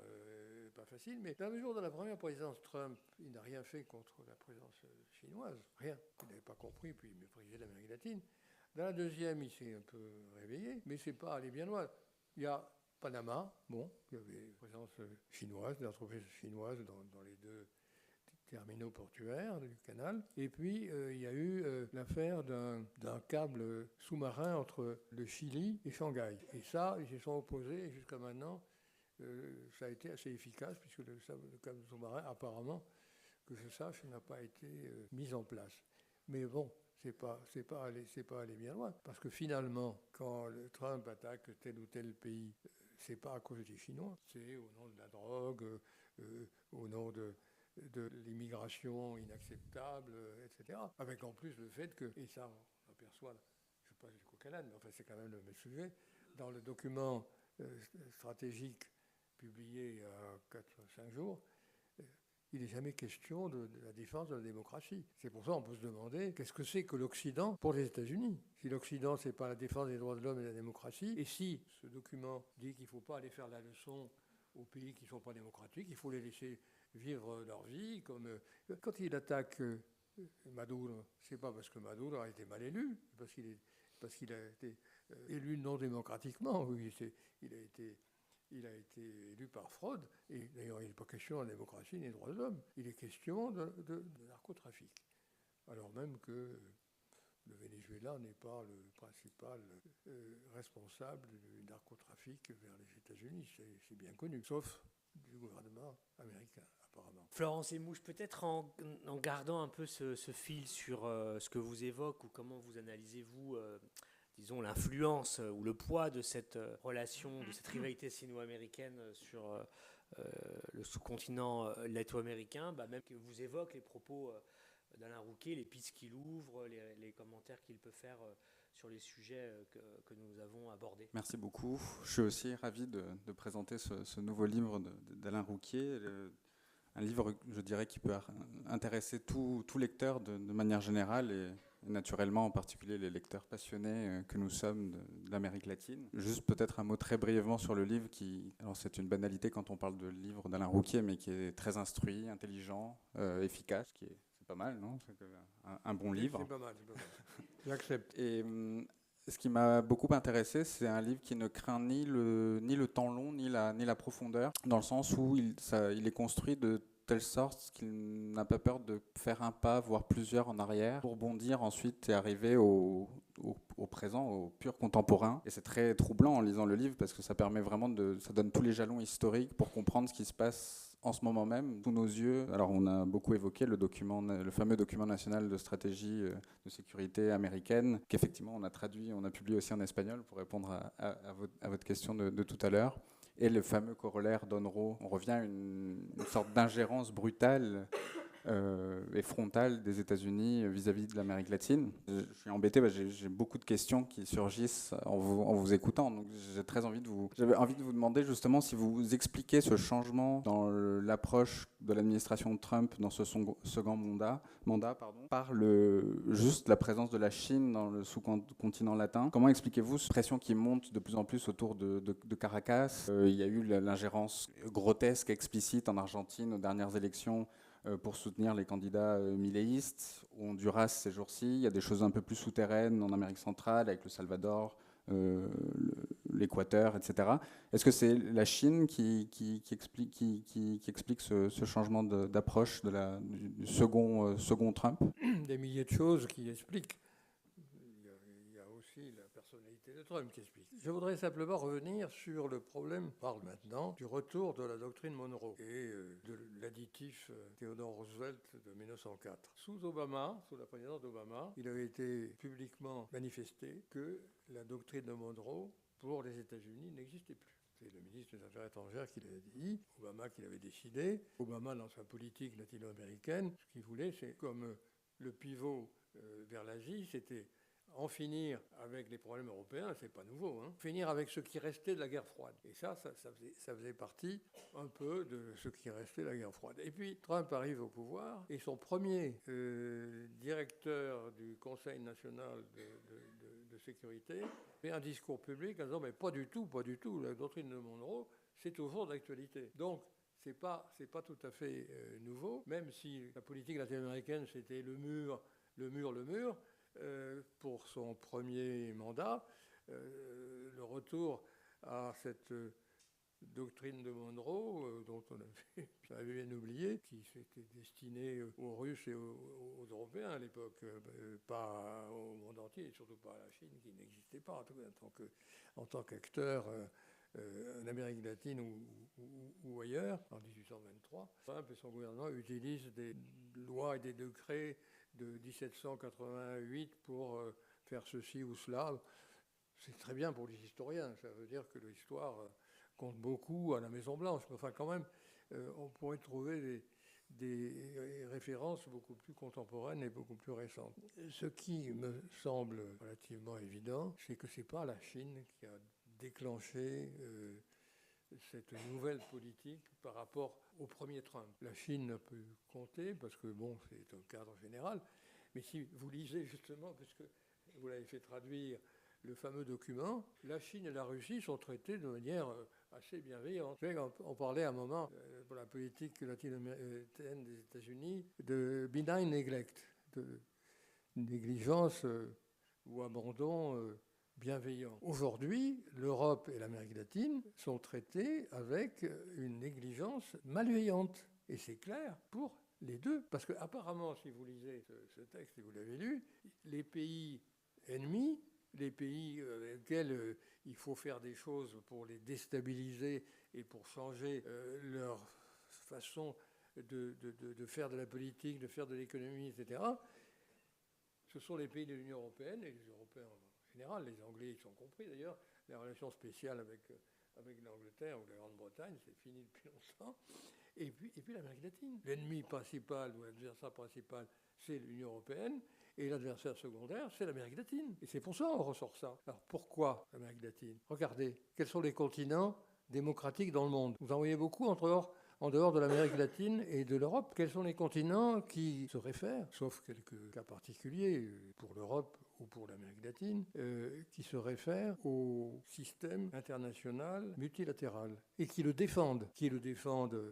pas facile, mais dans le jour de la première présidence Trump, il n'a rien fait contre la présidence chinoise. Rien. Il n'avait pas compris, puis il méprisait l'Amérique latine. Dans la deuxième, il s'est un peu réveillé, mais c'est pas allé bien loin. Il y a Panama, bon, il y avait une présence chinoise, des entreprises chinoises dans les deux terminaux portuaires du canal. Et puis, il y a eu l'affaire d'un câble sous-marin entre le Chili et Shanghai. Et ça, ils se sont opposés, et jusqu'à maintenant, ça a été assez efficace, puisque le câble sous-marin, apparemment, que je sache, n'a pas été mis en place. Mais bon, c'est pas allé bien loin. Parce que finalement, quand Trump attaque tel ou tel pays, c'est pas à cause des Chinois, c'est au nom de la drogue, au nom de l'immigration inacceptable, etc. Avec en plus le fait que, et ça on aperçoit, je ne sais pas du coq à l'âne, mais enfin c'est quand même le même sujet, dans le document stratégique publié il y a 4-5 jours, il n'est jamais question de la défense de la démocratie. C'est pour ça qu'on peut se demander qu'est-ce que c'est que l'Occident pour les États-Unis. Si l'Occident, c'est pas la défense des droits de l'homme et de la démocratie, et si ce document dit qu'il ne faut pas aller faire la leçon aux pays qui ne sont pas démocratiques, il faut les laisser vivre leur vie. Quand il attaque Maduro, c'est pas parce que Maduro a été mal élu, parce qu'il a été élu non démocratiquement. Oui, il a été élu par fraude, et d'ailleurs il n'est pas question de la démocratie ni des droits de l'homme, il est question de narcotrafic. Alors même que le Venezuela n'est pas le principal responsable du narcotrafic vers les États-Unis, c'est bien connu, sauf du gouvernement américain, apparemment. Florence Émouche, peut-être en gardant un peu ce fil sur ce que vous évoquez, ou comment vous analysez-vous disons, l'influence ou le poids de cette relation, de cette rivalité sino-américaine sur le sous-continent latino-américain, même que vous évoquez les propos d'Alain Rouquet, les pistes qu'il ouvre, les commentaires qu'il peut faire sur les sujets que nous avons abordés. Merci beaucoup. Je suis aussi ravi de présenter ce nouveau livre d'Alain Rouquet, un livre, je dirais, qui peut intéresser tout lecteur de manière générale et naturellement en particulier les lecteurs passionnés que nous sommes de l'Amérique latine. Juste peut-être un mot très brièvement sur le livre alors c'est une banalité quand on parle de livre d'Alain Rouquet, mais qui est très instruit, intelligent, efficace, c'est pas mal, non? C'est un bon livre. C'est pas mal. J'accepte. Et ce qui m'a beaucoup intéressé, c'est un livre qui ne craint ni le temps long, ni la profondeur, dans le sens où il est construit de telle sorte qu'il n'a pas peur de faire un pas, voire plusieurs en arrière, pour bondir ensuite et arriver au présent, au pur contemporain. Et c'est très troublant en lisant le livre, parce que ça permet vraiment ça donne tous les jalons historiques pour comprendre ce qui se passe en ce moment même, sous nos yeux. Alors on a beaucoup évoqué le fameux document national de stratégie de sécurité américaine, qu'effectivement on a traduit, on a publié aussi en espagnol pour répondre à votre question de tout à l'heure. Et le fameux corollaire d'Unruh, on revient à une sorte d'ingérence brutale et frontale des États-Unis vis-à-vis de l'Amérique latine. Je suis embêté, j'ai beaucoup de questions qui surgissent en vous écoutant. Donc j'avais envie de vous demander justement si vous expliquez ce changement dans l'approche de l'administration Trump dans ce second mandat par juste la présence de la Chine dans le sous-continent latin. Comment expliquez-vous cette pression qui monte de plus en plus autour de Caracas? Il y a eu l'ingérence grotesque, explicite en Argentine aux dernières élections pour soutenir les candidats milléistes. Au Honduras ces jours-ci, il y a des choses un peu plus souterraines en Amérique centrale, avec le Salvador, l'Équateur, etc. Est-ce que c'est la Chine qui explique ce changement d'approche du second Trump? Des milliers de choses qui expliquent. Il y a aussi la personnalité de Trump qui explique. Je voudrais simplement revenir sur le problème, on parle maintenant, du retour de la doctrine Monroe et de l'additif Theodore Roosevelt de 1904. Sous la présidence d'Obama, il avait été publiquement manifesté que la doctrine de Monroe pour les États-Unis n'existait plus. C'est le ministre des Affaires étrangères qui l'a dit, Obama qui l'avait décidé. Obama, dans sa politique latino-américaine, ce qu'il voulait, c'est comme le pivot vers l'Asie, c'était en finir avec les problèmes européens, c'est pas nouveau, hein. Finir avec ce qui restait de la guerre froide. Et ça faisait partie un peu de ce qui restait de la guerre froide. Et puis Trump arrive au pouvoir et son premier directeur du Conseil national de sécurité fait un discours public en disant mais pas du tout, la doctrine de Monroe, c'est toujours d'actualité. Donc c'est pas tout à fait nouveau, même si la politique latino-américaine c'était le mur. Pour son premier mandat, le retour à cette doctrine de Monroe, dont on avait bien oublié, qui s'était destinée aux Russes et aux Européens à l'époque, pas au monde entier, et surtout pas à la Chine, qui n'existait pas en tant qu'acteur en Amérique latine ou ailleurs, en 1823. Trump et son gouvernement utilisent des lois et des décrets de 1788 pour faire ceci ou cela. C'est très bien pour les historiens, ça veut dire que l'histoire compte beaucoup à la Maison-Blanche, mais enfin quand même, on pourrait trouver des références beaucoup plus contemporaines et beaucoup plus récentes. Ce qui me semble relativement évident, c'est que ce n'est pas la Chine qui a déclenché cette nouvelle politique par rapport au premier Trump. La Chine peut compter parce que, bon, c'est un cadre général, mais si vous lisez justement, parce que vous l'avez fait traduire, le fameux document, la Chine et la Russie sont traitées de manière assez bienveillante. On parlait à un moment, pour la politique latino-américaine des États-Unis, de benign neglect, de négligence ou abandon bienveillant. Aujourd'hui, l'Europe et l'Amérique latine sont traitées avec une négligence malveillante. Et c'est clair pour les deux. Parce qu'apparemment, si vous lisez ce texte et vous l'avez lu, les pays ennemis, les pays avec lesquels il faut faire des choses pour les déstabiliser et pour changer leur façon de faire de la politique, de faire de l'économie, etc., ce sont les pays de l'Union européenne et les Européens en général, les Anglais y sont compris d'ailleurs, les relations spéciales avec l'Angleterre ou la Grande-Bretagne, c'est fini depuis longtemps. Et puis l'Amérique latine. L'ennemi principal ou l'adversaire principal, c'est l'Union européenne, et l'adversaire secondaire, c'est l'Amérique latine. Et c'est pour ça qu'on ressort ça. Alors pourquoi l'Amérique latine? Regardez, quels sont les continents démocratiques dans le monde? Vous en voyez beaucoup en dehors de l'Amérique latine et de l'Europe. Quels sont les continents qui se réfèrent, sauf quelques cas particuliers pour l'Europe ou pour l'Amérique latine, qui se réfèrent au système international multilatéral et qui le défendent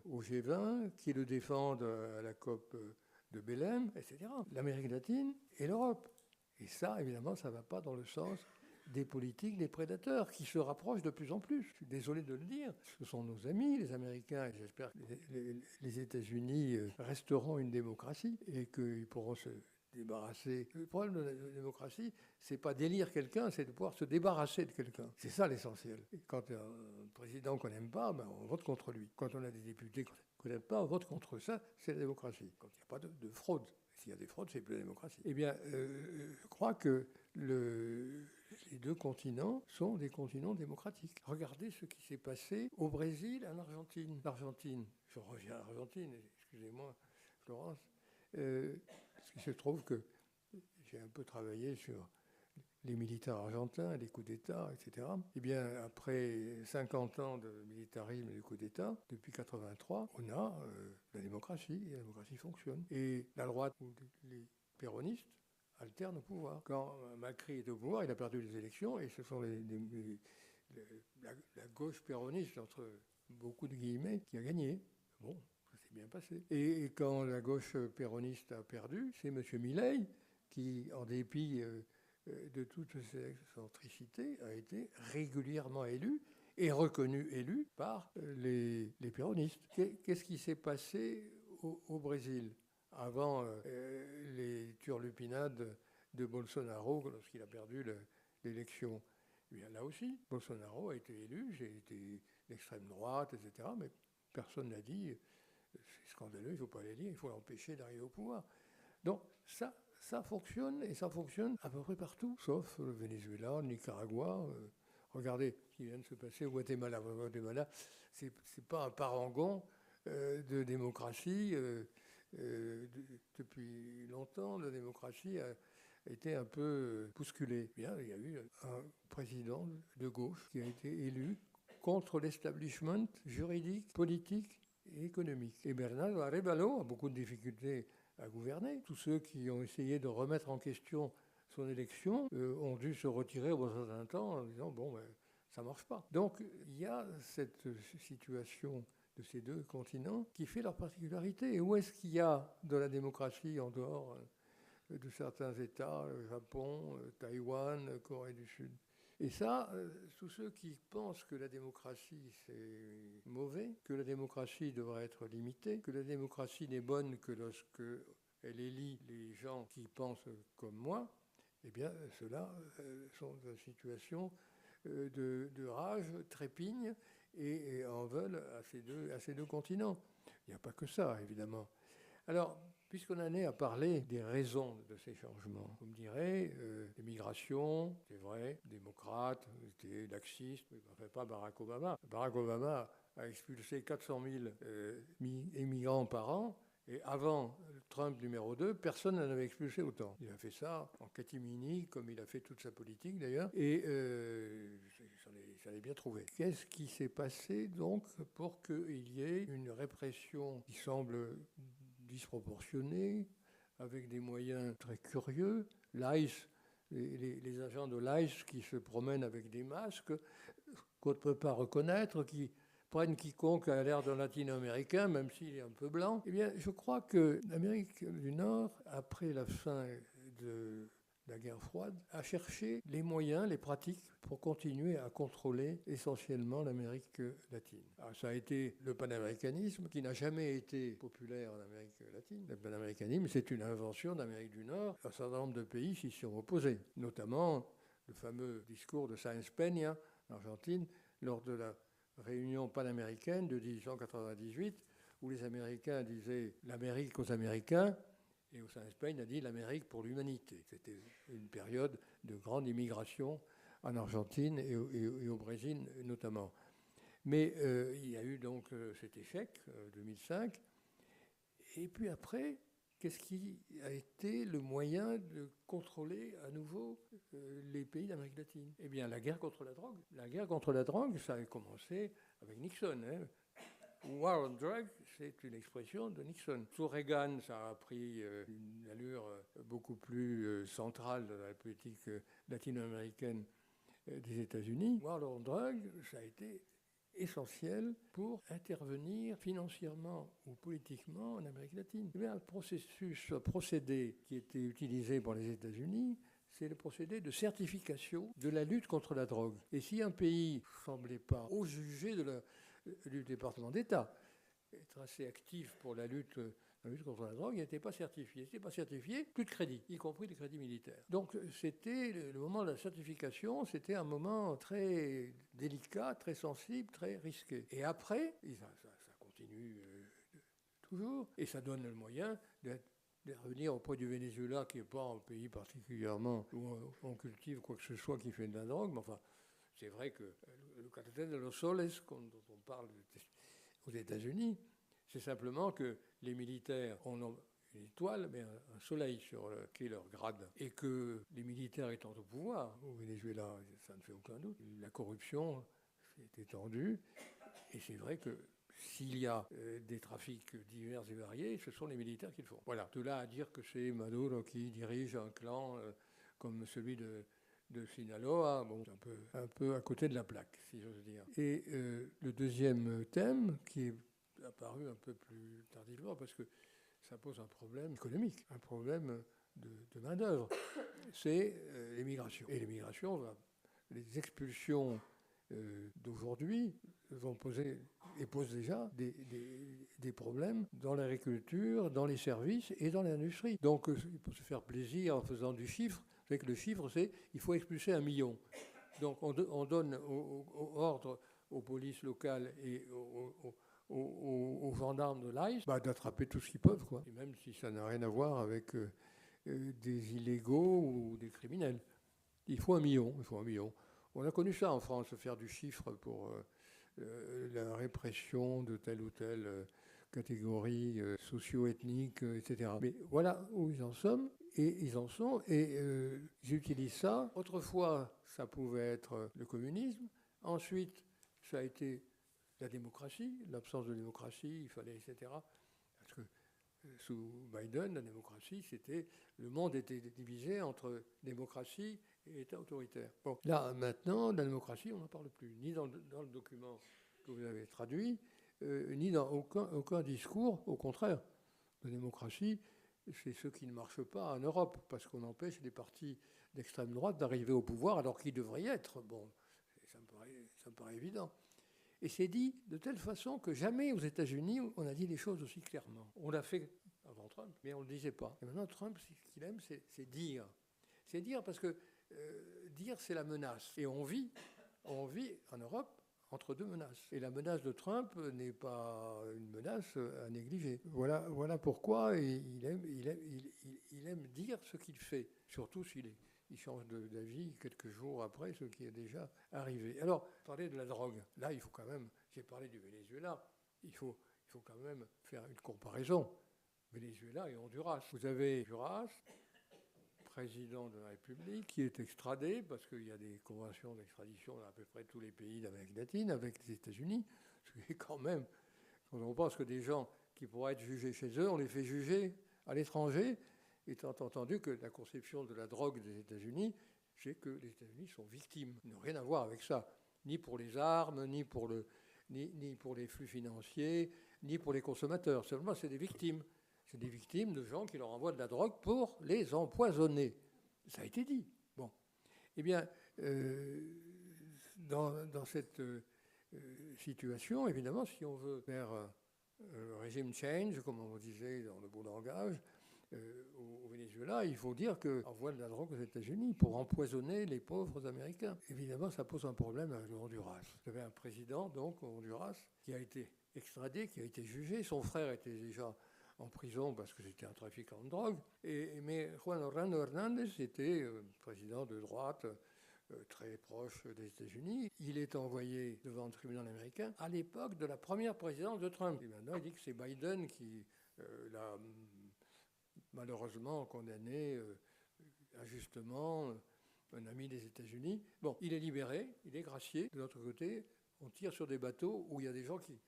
au G20, qui le défendent à la COP de Belém, etc. L'Amérique latine et l'Europe. Et ça, évidemment, ça ne va pas dans le sens des politiques des prédateurs qui se rapprochent de plus en plus. Je suis désolé de le dire. Ce sont nos amis, les Américains, et j'espère que les États-Unis resteront une démocratie et qu'ils pourront se débarrasser. Le problème de la démocratie, c'est pas d'élire quelqu'un, c'est de pouvoir se débarrasser de quelqu'un. C'est ça l'essentiel. Et quand un président qu'on n'aime pas, ben on vote contre lui. Quand on a des députés qu'on n'aime pas, on vote contre ça, c'est la démocratie. Quand il n'y a pas de fraude. S'il y a des fraudes, c'est plus la démocratie. Eh bien, je crois que les deux continents sont des continents démocratiques. Regardez ce qui s'est passé au Brésil, en Argentine. L'Argentine, je reviens à l'Argentine, excusez-moi, Florence, parce qu'il se trouve que j'ai un peu travaillé sur les militaires argentins, les coups d'État, etc. Eh bien, après 50 ans de militarisme et de coups d'État, depuis 1983, on a la démocratie, et la démocratie fonctionne. Et la droite, ou les péronistes, alternent au pouvoir. Quand Macri est au pouvoir, il a perdu les élections, et ce sont la gauche péroniste, entre beaucoup de guillemets, qui a gagné. Bon, ça s'est bien passé. Et quand la gauche péroniste a perdu, c'est M. Milei qui, en dépit de toute cette excentricité, a été régulièrement élu et reconnu élu par les péronistes. Qu'est-ce qui s'est passé au Brésil avant les turlupinades de Bolsonaro lorsqu'il a perdu l'élection? Eh bien, là aussi, Bolsonaro a été élu, j'ai été d'extrême droite, etc. Mais personne n'a dit c'est scandaleux, il ne faut pas l'élire, il faut l'empêcher d'arriver au pouvoir. Donc ça fonctionne, et ça fonctionne à peu près partout, sauf le Venezuela, le Nicaragua. Regardez ce qui vient de se passer au Guatemala. Le Guatemala, c'est pas un parangon de démocratie. Depuis longtemps, la démocratie a été un peu bousculée. Bien, il y a eu un président de gauche qui a été élu contre l'establishment juridique, politique et économique. Et Bernardo Arévalo a beaucoup de difficultés à gouverner. Tous ceux qui ont essayé de remettre en question son élection ont dû se retirer au bout d'un certain temps en disant bon, ben, ça ne marche pas. Donc il y a cette situation de ces deux continents qui fait leur particularité. Et où est-ce qu'il y a de la démocratie en dehors de certains États, Japon, Taïwan, Corée du Sud? Et ça, tous ceux qui pensent que la démocratie c'est mauvais, que la démocratie devrait être limitée, que la démocratie n'est bonne que lorsque elle élit les gens qui pensent comme moi, eh bien ceux-là sont dans une situation de rage, trépigne et en veulent à ces deux continents. Il n'y a pas que ça, évidemment. Alors, puisqu'on en est à parler des raisons de ces changements, vous me direz, les migrations, c'est vrai, démocrate, c'était laxiste, mais enfin pas Barack Obama. Barack Obama a expulsé 400 000 immigrants par an, et avant Trump numéro 2, personne n'en avait expulsé autant. Il a fait ça en catimini, comme il a fait toute sa politique d'ailleurs, et ça l'est bien trouvé. Qu'est-ce qui s'est passé donc pour qu'il y ait une répression qui semble disproportionnée, avec des moyens très curieux, l'ICE, les agents de l'ICE qui se promènent avec des masques qu'on ne peut pas reconnaître, qui prennent quiconque à l'air d'un latino-américain, même s'il est un peu blanc. Eh bien, je crois que l'Amérique du Nord, après la fin de la guerre froide, a cherché les moyens, les pratiques pour continuer à contrôler essentiellement l'Amérique latine. Alors, ça a été le panaméricanisme, qui n'a jamais été populaire en Amérique latine. Le panaméricanisme, c'est une invention d'Amérique du Nord. Un certain nombre de pays s'y sont opposés, notamment le fameux discours de Sáenz Peña, en Argentine, lors de la réunion panaméricaine de 1898, où les Américains disaient l'Amérique aux Américains, et Sáenz Peña a dit l'Amérique pour l'humanité. C'était une période de grande immigration en Argentine et au Brésil notamment. Mais il y a eu donc cet échec, 2005. Et puis après, qu'est-ce qui a été le moyen de contrôler à nouveau les pays d'Amérique latine? Eh bien, la guerre contre la drogue. La guerre contre la drogue, ça a commencé avec Nixon. War on drugs, c'est une expression de Nixon. Sous Reagan, ça a pris une allure beaucoup plus centrale dans la politique latino-américaine des États-Unis. War on drugs, ça a été essentiel pour intervenir financièrement ou politiquement en Amérique latine. Eh bien, un procédé qui était utilisé pour les États-Unis, c'est le procédé de certification de la lutte contre la drogue. Et si un pays ne semblait pas, au jugé du département d'État, être assez actif pour la lutte contre la drogue, il n'était pas certifié. S'il n'était pas certifié, plus de crédit, y compris des crédits militaires. Donc c'était le moment de la certification, c'était un moment très délicat, très sensible, très risqué. Et après, ça continue toujours, et ça donne le moyen de revenir auprès du Venezuela, qui n'est pas un pays particulièrement où on cultive quoi que ce soit qui fait de la drogue, mais enfin, c'est vrai que le cartel de Los Soles, dont on parle aux États-Unis, c'est simplement que les militaires ont une étoile, mais un soleil qui est leur grade. Et que les militaires étant au pouvoir, au Venezuela, ça ne fait aucun doute, la corruption s'est étendue. Et c'est vrai que s'il y a des trafics divers et variés, ce sont les militaires qui le font. Voilà. De là à dire que c'est Maduro qui dirige un clan comme celui de Sinaloa, bon, c'est un peu à côté de la plaque, si j'ose dire. Et le deuxième thème, qui est apparu un peu plus tardivement, parce que ça pose un problème économique, un problème de main-d'œuvre, c'est l'immigration. Et l'immigration, les expulsions d'aujourd'hui vont poser et posent déjà des problèmes dans l'agriculture, dans les services et dans l'industrie. Donc il faut se faire plaisir en faisant du chiffre. Vous savez que le chiffre, c'est il faut expulser 1 million. Donc on donne ordre aux polices locales et aux gendarmes de l'ICE d'attraper tout ce qu'ils peuvent, quoi. Et même si ça n'a rien à voir avec des illégaux ou des criminels. Il faut 1 million. On a connu ça en France, faire du chiffre pour la répression de telle ou telle catégorie socio-ethnique, etc. Mais voilà où ils en sont, et ils utilisent ça. Autrefois, ça pouvait être le communisme. Ensuite, ça a été la démocratie, l'absence de démocratie, il fallait, etc. Parce que sous Biden, la démocratie, le monde était divisé entre démocratie et État autoritaire. Bon, là, maintenant, la démocratie, on n'en parle plus, ni dans le document que vous avez traduit, ni dans aucun discours. Au contraire, la démocratie, c'est ce qui ne marche pas en Europe, parce qu'on empêche les partis d'extrême droite d'arriver au pouvoir, alors qu'ils devraient y être. Bon, ça me paraît évident. Et c'est dit de telle façon que jamais aux États-Unis, on a dit les choses aussi clairement. On l'a fait avant Trump, mais on ne le disait pas. Et maintenant, Trump, ce qu'il aime, c'est dire. C'est dire parce que dire, c'est la menace. Et on vit en Europe entre deux menaces. Et la menace de Trump n'est pas une menace à négliger. Voilà pourquoi il aime dire ce qu'il fait, surtout s'il change d'avis quelques jours après ce qui est déjà arrivé. Alors, parler de la drogue, là, il faut quand même, j'ai parlé du Venezuela, il faut quand même faire une comparaison. Venezuela et Honduras. Vous avez Honduras, président de la République, qui est extradé, parce qu'il y a des conventions d'extradition dans à peu près tous les pays d'Amérique latine, avec les États-Unis, ce qui est quand même, quand on pense que des gens qui pourraient être jugés chez eux, on les fait juger à l'étranger, étant entendu que la conception de la drogue des États-Unis, c'est que les États-Unis sont victimes. Ils n'ont rien à voir avec ça, ni pour les armes, ni pour les flux financiers, ni pour les consommateurs. Seulement, c'est des victimes. C'est des victimes de gens qui leur envoient de la drogue pour les empoisonner. Ça a été dit. Bon. Eh bien, dans cette situation, évidemment, si on veut faire régime change, comme on disait dans le beau langage, au Venezuela, il faut dire qu'on envoie de la drogue aux États-Unis pour empoisonner les pauvres Américains. Évidemment, ça pose un problème avec le Honduras. Vous avez un président, donc, au Honduras, qui a été extradé, qui a été jugé. Son frère était déjà en prison parce que c'était un trafiquant de drogue. Mais Juan Orlando Hernández était président de droite, très proche des États-Unis. Il est envoyé devant le tribunal américain à l'époque de la première présidence de Trump. Et maintenant, il dit que c'est Biden qui l'a malheureusement condamné injustement, un ami des États-Unis. Bon, il est libéré, il est gracié. De l'autre côté, on tire sur des bateaux où il y a des gens qui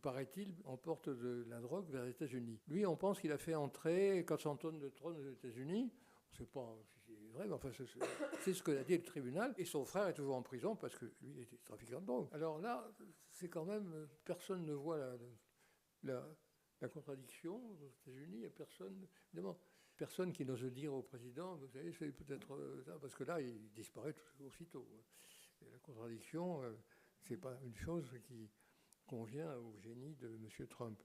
paraît-il, emportent de la drogue vers les États-Unis. Lui, on pense qu'il a fait entrer 400 tonnes de drogue aux États-Unis. On ne sait pas si c'est vrai, mais enfin, c'est ce que a dit le tribunal. Et son frère est toujours en prison parce que lui, il était trafiquant de drogue. Alors là, c'est quand même... Personne ne voit la contradiction aux États-Unis. Et personne... Évidemment, Personne qui n'ose dire au président, vous savez, c'est peut-être ça, parce que là, il disparaît aussitôt. Et la contradiction, ce n'est pas une chose qui convient au génie de M. Trump.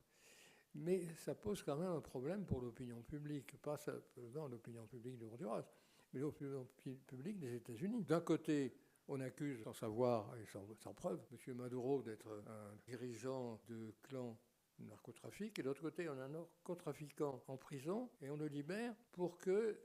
Mais ça pose quand même un problème pour l'opinion publique, pas seulement l'opinion publique de Honduras, mais l'opinion publique des États-Unis. D'un côté, on accuse, sans savoir et sans preuve, M. Maduro d'être un dirigeant de clan narcotrafic, et de l'autre côté, on a un narcotrafiquant en prison, et on le libère pour que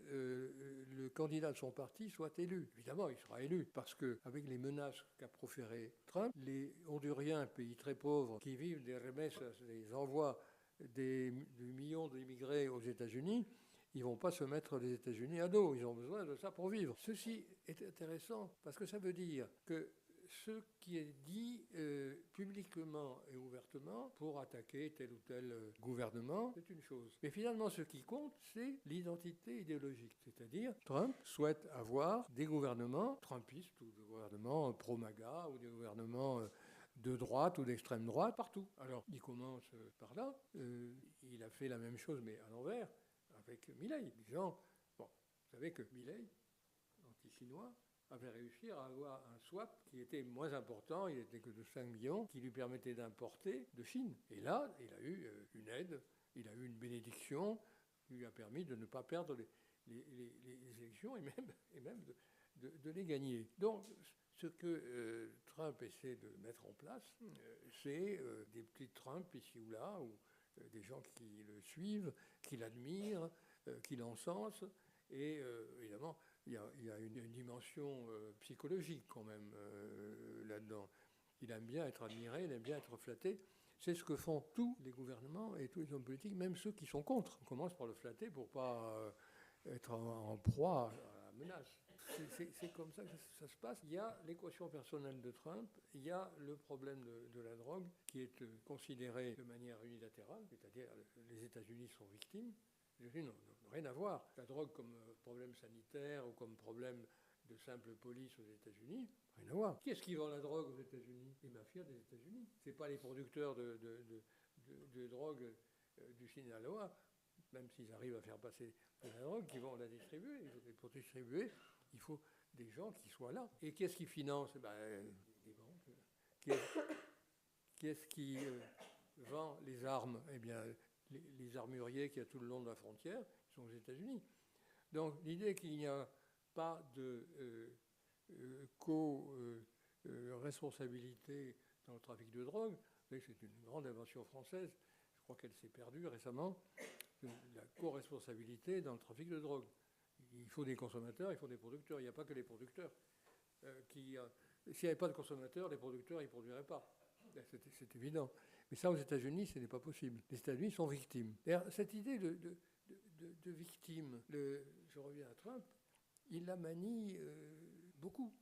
le candidat de son parti soit élu. Évidemment, il sera élu, parce qu'avec les menaces qu'a proférées Trump, les Honduriens, pays très pauvres, qui vivent des remesses, des envois des millions d'immigrés aux États-Unis, ils ne vont pas se mettre les États-Unis à dos. Ils ont besoin de ça pour vivre. Ceci est intéressant parce que ça veut dire que ce qui est dit publiquement et ouvertement pour attaquer tel ou tel gouvernement, c'est une chose. Mais finalement, ce qui compte, c'est l'identité idéologique. C'est-à-dire, Trump souhaite avoir des gouvernements trumpistes ou des gouvernements pro-MAGA ou des gouvernements de droite ou d'extrême droite, partout. Alors, il commence par là. Il a fait la même chose, mais à l'envers, avec Milei, disant, bon, vous savez que Milei, anti-chinois, avait réussi à avoir un swap qui était moins important, il n'était que de 5 millions, qui lui permettait d'importer de Chine. Et là, il a eu une aide, il a eu une bénédiction qui lui a permis de ne pas perdre les élections et même de les gagner. Donc, ce que Trump essaie de mettre en place, c'est des petits Trump ici ou là, ou des gens qui le suivent, qui l'admirent, qui l'encensent. Et évidemment, il y a une dimension psychologique quand même là-dedans. Il aime bien être admiré, il aime bien être flatté. C'est ce que font tous les gouvernements et tous les hommes politiques, même ceux qui sont contre. On commence par le flatter pour ne pas être en proie à la menace. C'est comme ça que ça se passe. Il y a l'équation personnelle de Trump, il y a le problème de la drogue qui est considéré de manière unilatérale, c'est-à-dire les États-Unis sont victimes. Les États-Unis n'ont rien à voir. La drogue comme problème sanitaire ou comme problème de simple police aux États-Unis, rien à voir. Qui est-ce qui vend la drogue aux États-Unis? Les mafias des États-Unis. Ce n'est pas les producteurs de drogue du Sinaloa, même s'ils arrivent à faire passer de la drogue, qui vont la distribuer. Et pour distribuer, il faut des gens qui soient là. Et qui est-ce qui finance? Des banques. Qui est-ce qui vend les armes? Eh bien, les armuriers qu'il y a tout le long de la frontière sont aux États-Unis. Donc l'idée qu'il n'y a pas de co-responsabilité dans le trafic de drogue, c'est une grande invention française, je crois qu'elle s'est perdue récemment, la co-responsabilité dans le trafic de drogue. Il faut des consommateurs, il faut des producteurs, il n'y a pas que les producteurs. S'il n'y avait pas de consommateurs, les producteurs ils ne produiraient pas. C'est évident. Mais ça, aux États-Unis, ce n'est pas possible. Les États-Unis sont victimes. D'ailleurs, cette idée de victime, je reviens à Trump, il la manie beaucoup.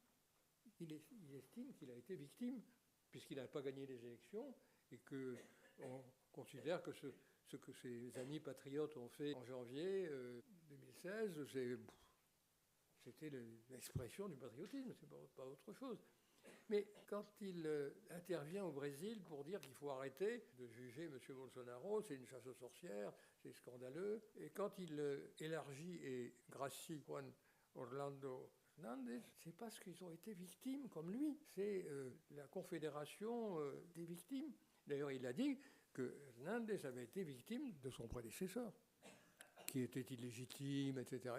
Il estime qu'il a été victime, puisqu'il n'a pas gagné les élections, et qu'on considère que ce que ses amis patriotes ont fait en janvier 2016, c'était l'expression du patriotisme, c'est pas autre chose. Mais quand il intervient au Brésil pour dire qu'il faut arrêter de juger M. Bolsonaro, c'est une chasse aux sorcières, c'est scandaleux. Et quand il élargit et gracie Juan Orlando Hernández, c'est parce qu'ils ont été victimes comme lui. C'est la confédération des victimes. D'ailleurs, il a dit que Hernández avait été victime de son prédécesseur, qui était illégitime, etc.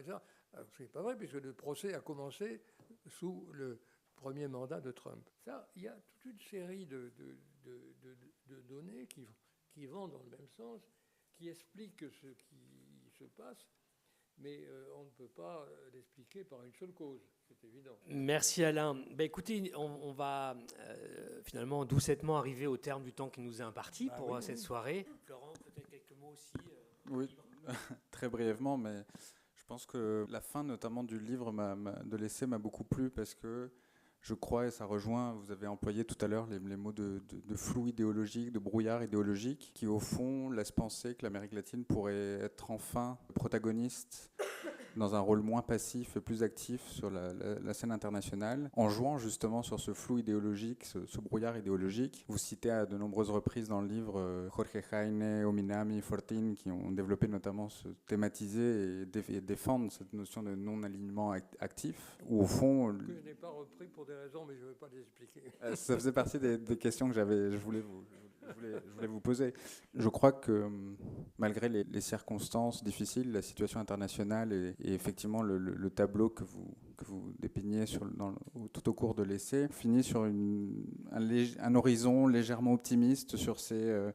Alors, c'est pas vrai, puisque le procès a commencé sous le premier mandat de Trump. Ça, il y a toute une série de données qui vont dans le même sens, qui expliquent ce qui se passe, mais on ne peut pas l'expliquer par une seule cause, c'est évident. Merci Alain. Écoutez, on va finalement doucettement arriver au terme du temps qui nous est imparti pour cette soirée. Florent, peut-être quelques mots aussi. Oui, très brièvement, mais je pense que la fin notamment du livre de l'essai m'a beaucoup plu parce que je crois, et ça rejoint, vous avez employé tout à l'heure les mots de flou idéologique, de brouillard idéologique, qui au fond laissent penser que l'Amérique latine pourrait être enfin protagoniste dans un rôle moins passif et plus actif sur la scène internationale, en jouant justement sur ce flou idéologique, ce brouillard idéologique. Vous citez à de nombreuses reprises dans le livre Jorge Jaime, Ominami, Fortin, qui ont développé notamment thématiser et défendre cette notion de non-alignement actif, où au fond... Que je n'ai pas repris pour des raisons, mais je ne vais pas les expliquer. Ça faisait partie des questions que je voulais vous poser. Je crois que malgré les circonstances difficiles, la situation internationale et effectivement le tableau que vous dépeignez tout au cours de l'essai finit sur un horizon légèrement optimiste sur ce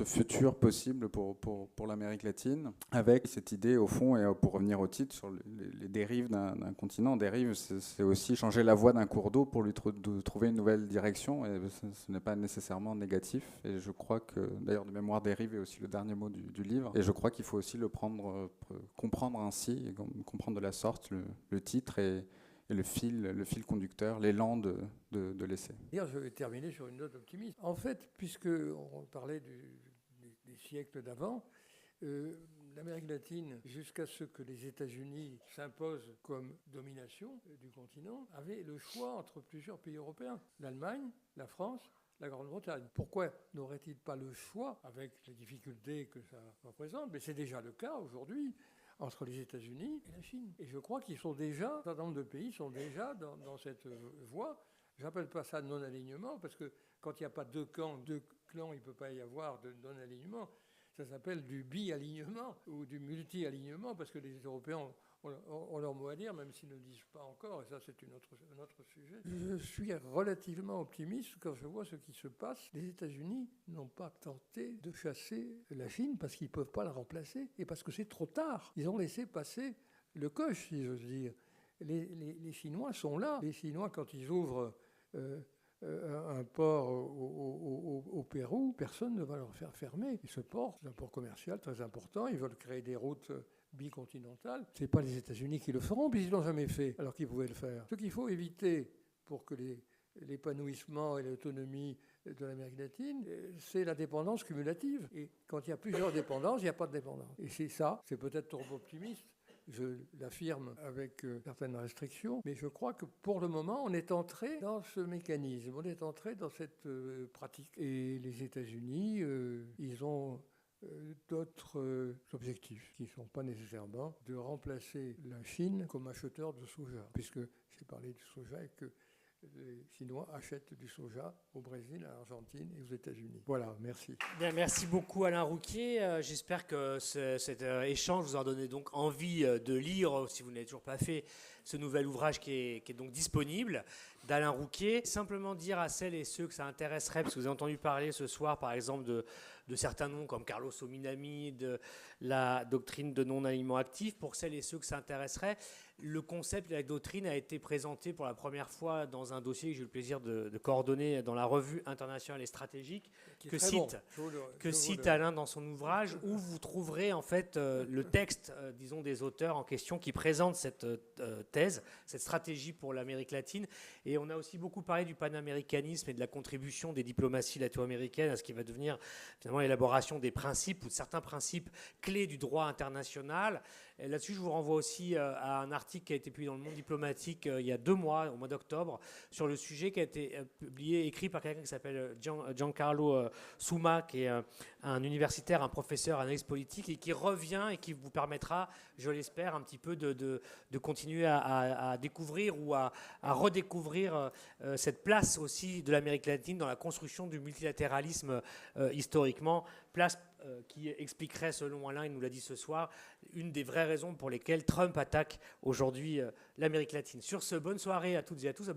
futur possible pour l'Amérique latine, avec cette idée au fond, et pour revenir au titre, sur les dérives d'un continent. Dérive, c'est aussi changer la voie d'un cours d'eau pour lui trouver une nouvelle direction, et ce n'est pas nécessairement négatif. Et je crois que, d'ailleurs, de mémoire, dérive est aussi le dernier mot du livre, et je crois qu'il faut aussi le comprendre ainsi, et comprendre de la sorte le titre et le fil conducteur, l'élan de l'essai. Je vais terminer sur une note optimiste. En fait, puisqu'on parlait des siècles d'avant, l'Amérique latine, jusqu'à ce que les États-Unis s'imposent comme domination du continent, avait le choix entre plusieurs pays européens, l'Allemagne, la France, la Grande-Bretagne. Pourquoi n'aurait-il pas le choix, avec les difficultés que ça représente, mais c'est déjà le cas aujourd'hui, entre les États-Unis et la Chine. Et je crois qu'ils sont déjà, un certain nombre de pays sont déjà dans cette voie. Je n'appelle pas ça non-alignement, parce que quand il n'y a pas deux clans, il ne peut pas y avoir de non-alignement. Ça s'appelle du bi-alignement ou du multi-alignement, parce que les Européens ont leur mot à dire, même s'ils ne le disent pas encore, et ça c'est un autre sujet. Je suis relativement optimiste quand je vois ce qui se passe. Les États-Unis n'ont pas tenté de chasser la Chine parce qu'ils ne peuvent pas la remplacer et parce que c'est trop tard. Ils ont laissé passer le coche, si j'ose dire. Les Chinois sont là. Les Chinois, quand ils ouvrent un port au Pérou, personne ne va leur faire fermer. Et ce port, c'est un port commercial très important. Ils veulent créer des routes bicontinentales. Ce n'est pas les États-Unis qui le feront, puis ils ne l'ont jamais fait, alors qu'ils pouvaient le faire. Ce qu'il faut éviter pour que l'épanouissement et l'autonomie de l'Amérique latine, c'est la dépendance cumulative. Et quand il y a plusieurs dépendances, il n'y a pas de dépendance. Et c'est ça, c'est peut-être trop optimiste, je l'affirme avec certaines restrictions, mais je crois que pour le moment, on est entré dans ce mécanisme, on est entré dans cette pratique. Et les États-Unis, ils ont d'autres objectifs qui ne sont pas nécessairement de remplacer la Chine comme acheteur de soja, puisque j'ai parlé du soja et que les Chinois achètent du soja au Brésil, à l'Argentine et aux États-Unis. Voilà, merci. Bien, merci beaucoup Alain Rouquier. J'espère que cet échange vous a donné donc envie de lire, si vous ne l'avez toujours pas fait, ce nouvel ouvrage qui est donc disponible d'Alain Rouquier. Simplement dire à celles et ceux que ça intéresserait, parce que vous avez entendu parler ce soir par exemple de certains noms comme Carlos Ominami, de la doctrine de non-alignement actif. Pour celles et ceux que ça intéresserait, le concept et la doctrine a été présenté pour la première fois dans un dossier que j'ai eu le plaisir de coordonner dans la revue internationale et stratégique que cite Alain dans son ouvrage, où vous trouverez en fait le texte, disons, des auteurs en question qui présentent cette thèse, cette stratégie pour l'Amérique latine. Et on a aussi beaucoup parlé du panaméricanisme et de la contribution des diplomaties latino-américaines à ce qui va devenir finalement l'élaboration des principes ou de certains principes clés du droit international. Et là-dessus, je vous renvoie aussi à un article qui a été publié dans le Monde diplomatique il y a 2 mois, au mois d'octobre, sur le sujet qui a été écrit par quelqu'un qui s'appelle Giancarlo Suma, qui est un universitaire, un professeur, un analyste politique, et qui revient et qui vous permettra, je l'espère, un petit peu de continuer à découvrir ou à redécouvrir cette place aussi de l'Amérique latine dans la construction du multilatéralisme historiquement, place qui expliquerait, selon Alain, il nous l'a dit ce soir, une des vraies raisons pour lesquelles Trump attaque aujourd'hui l'Amérique latine. Sur ce, bonne soirée à toutes et à tous.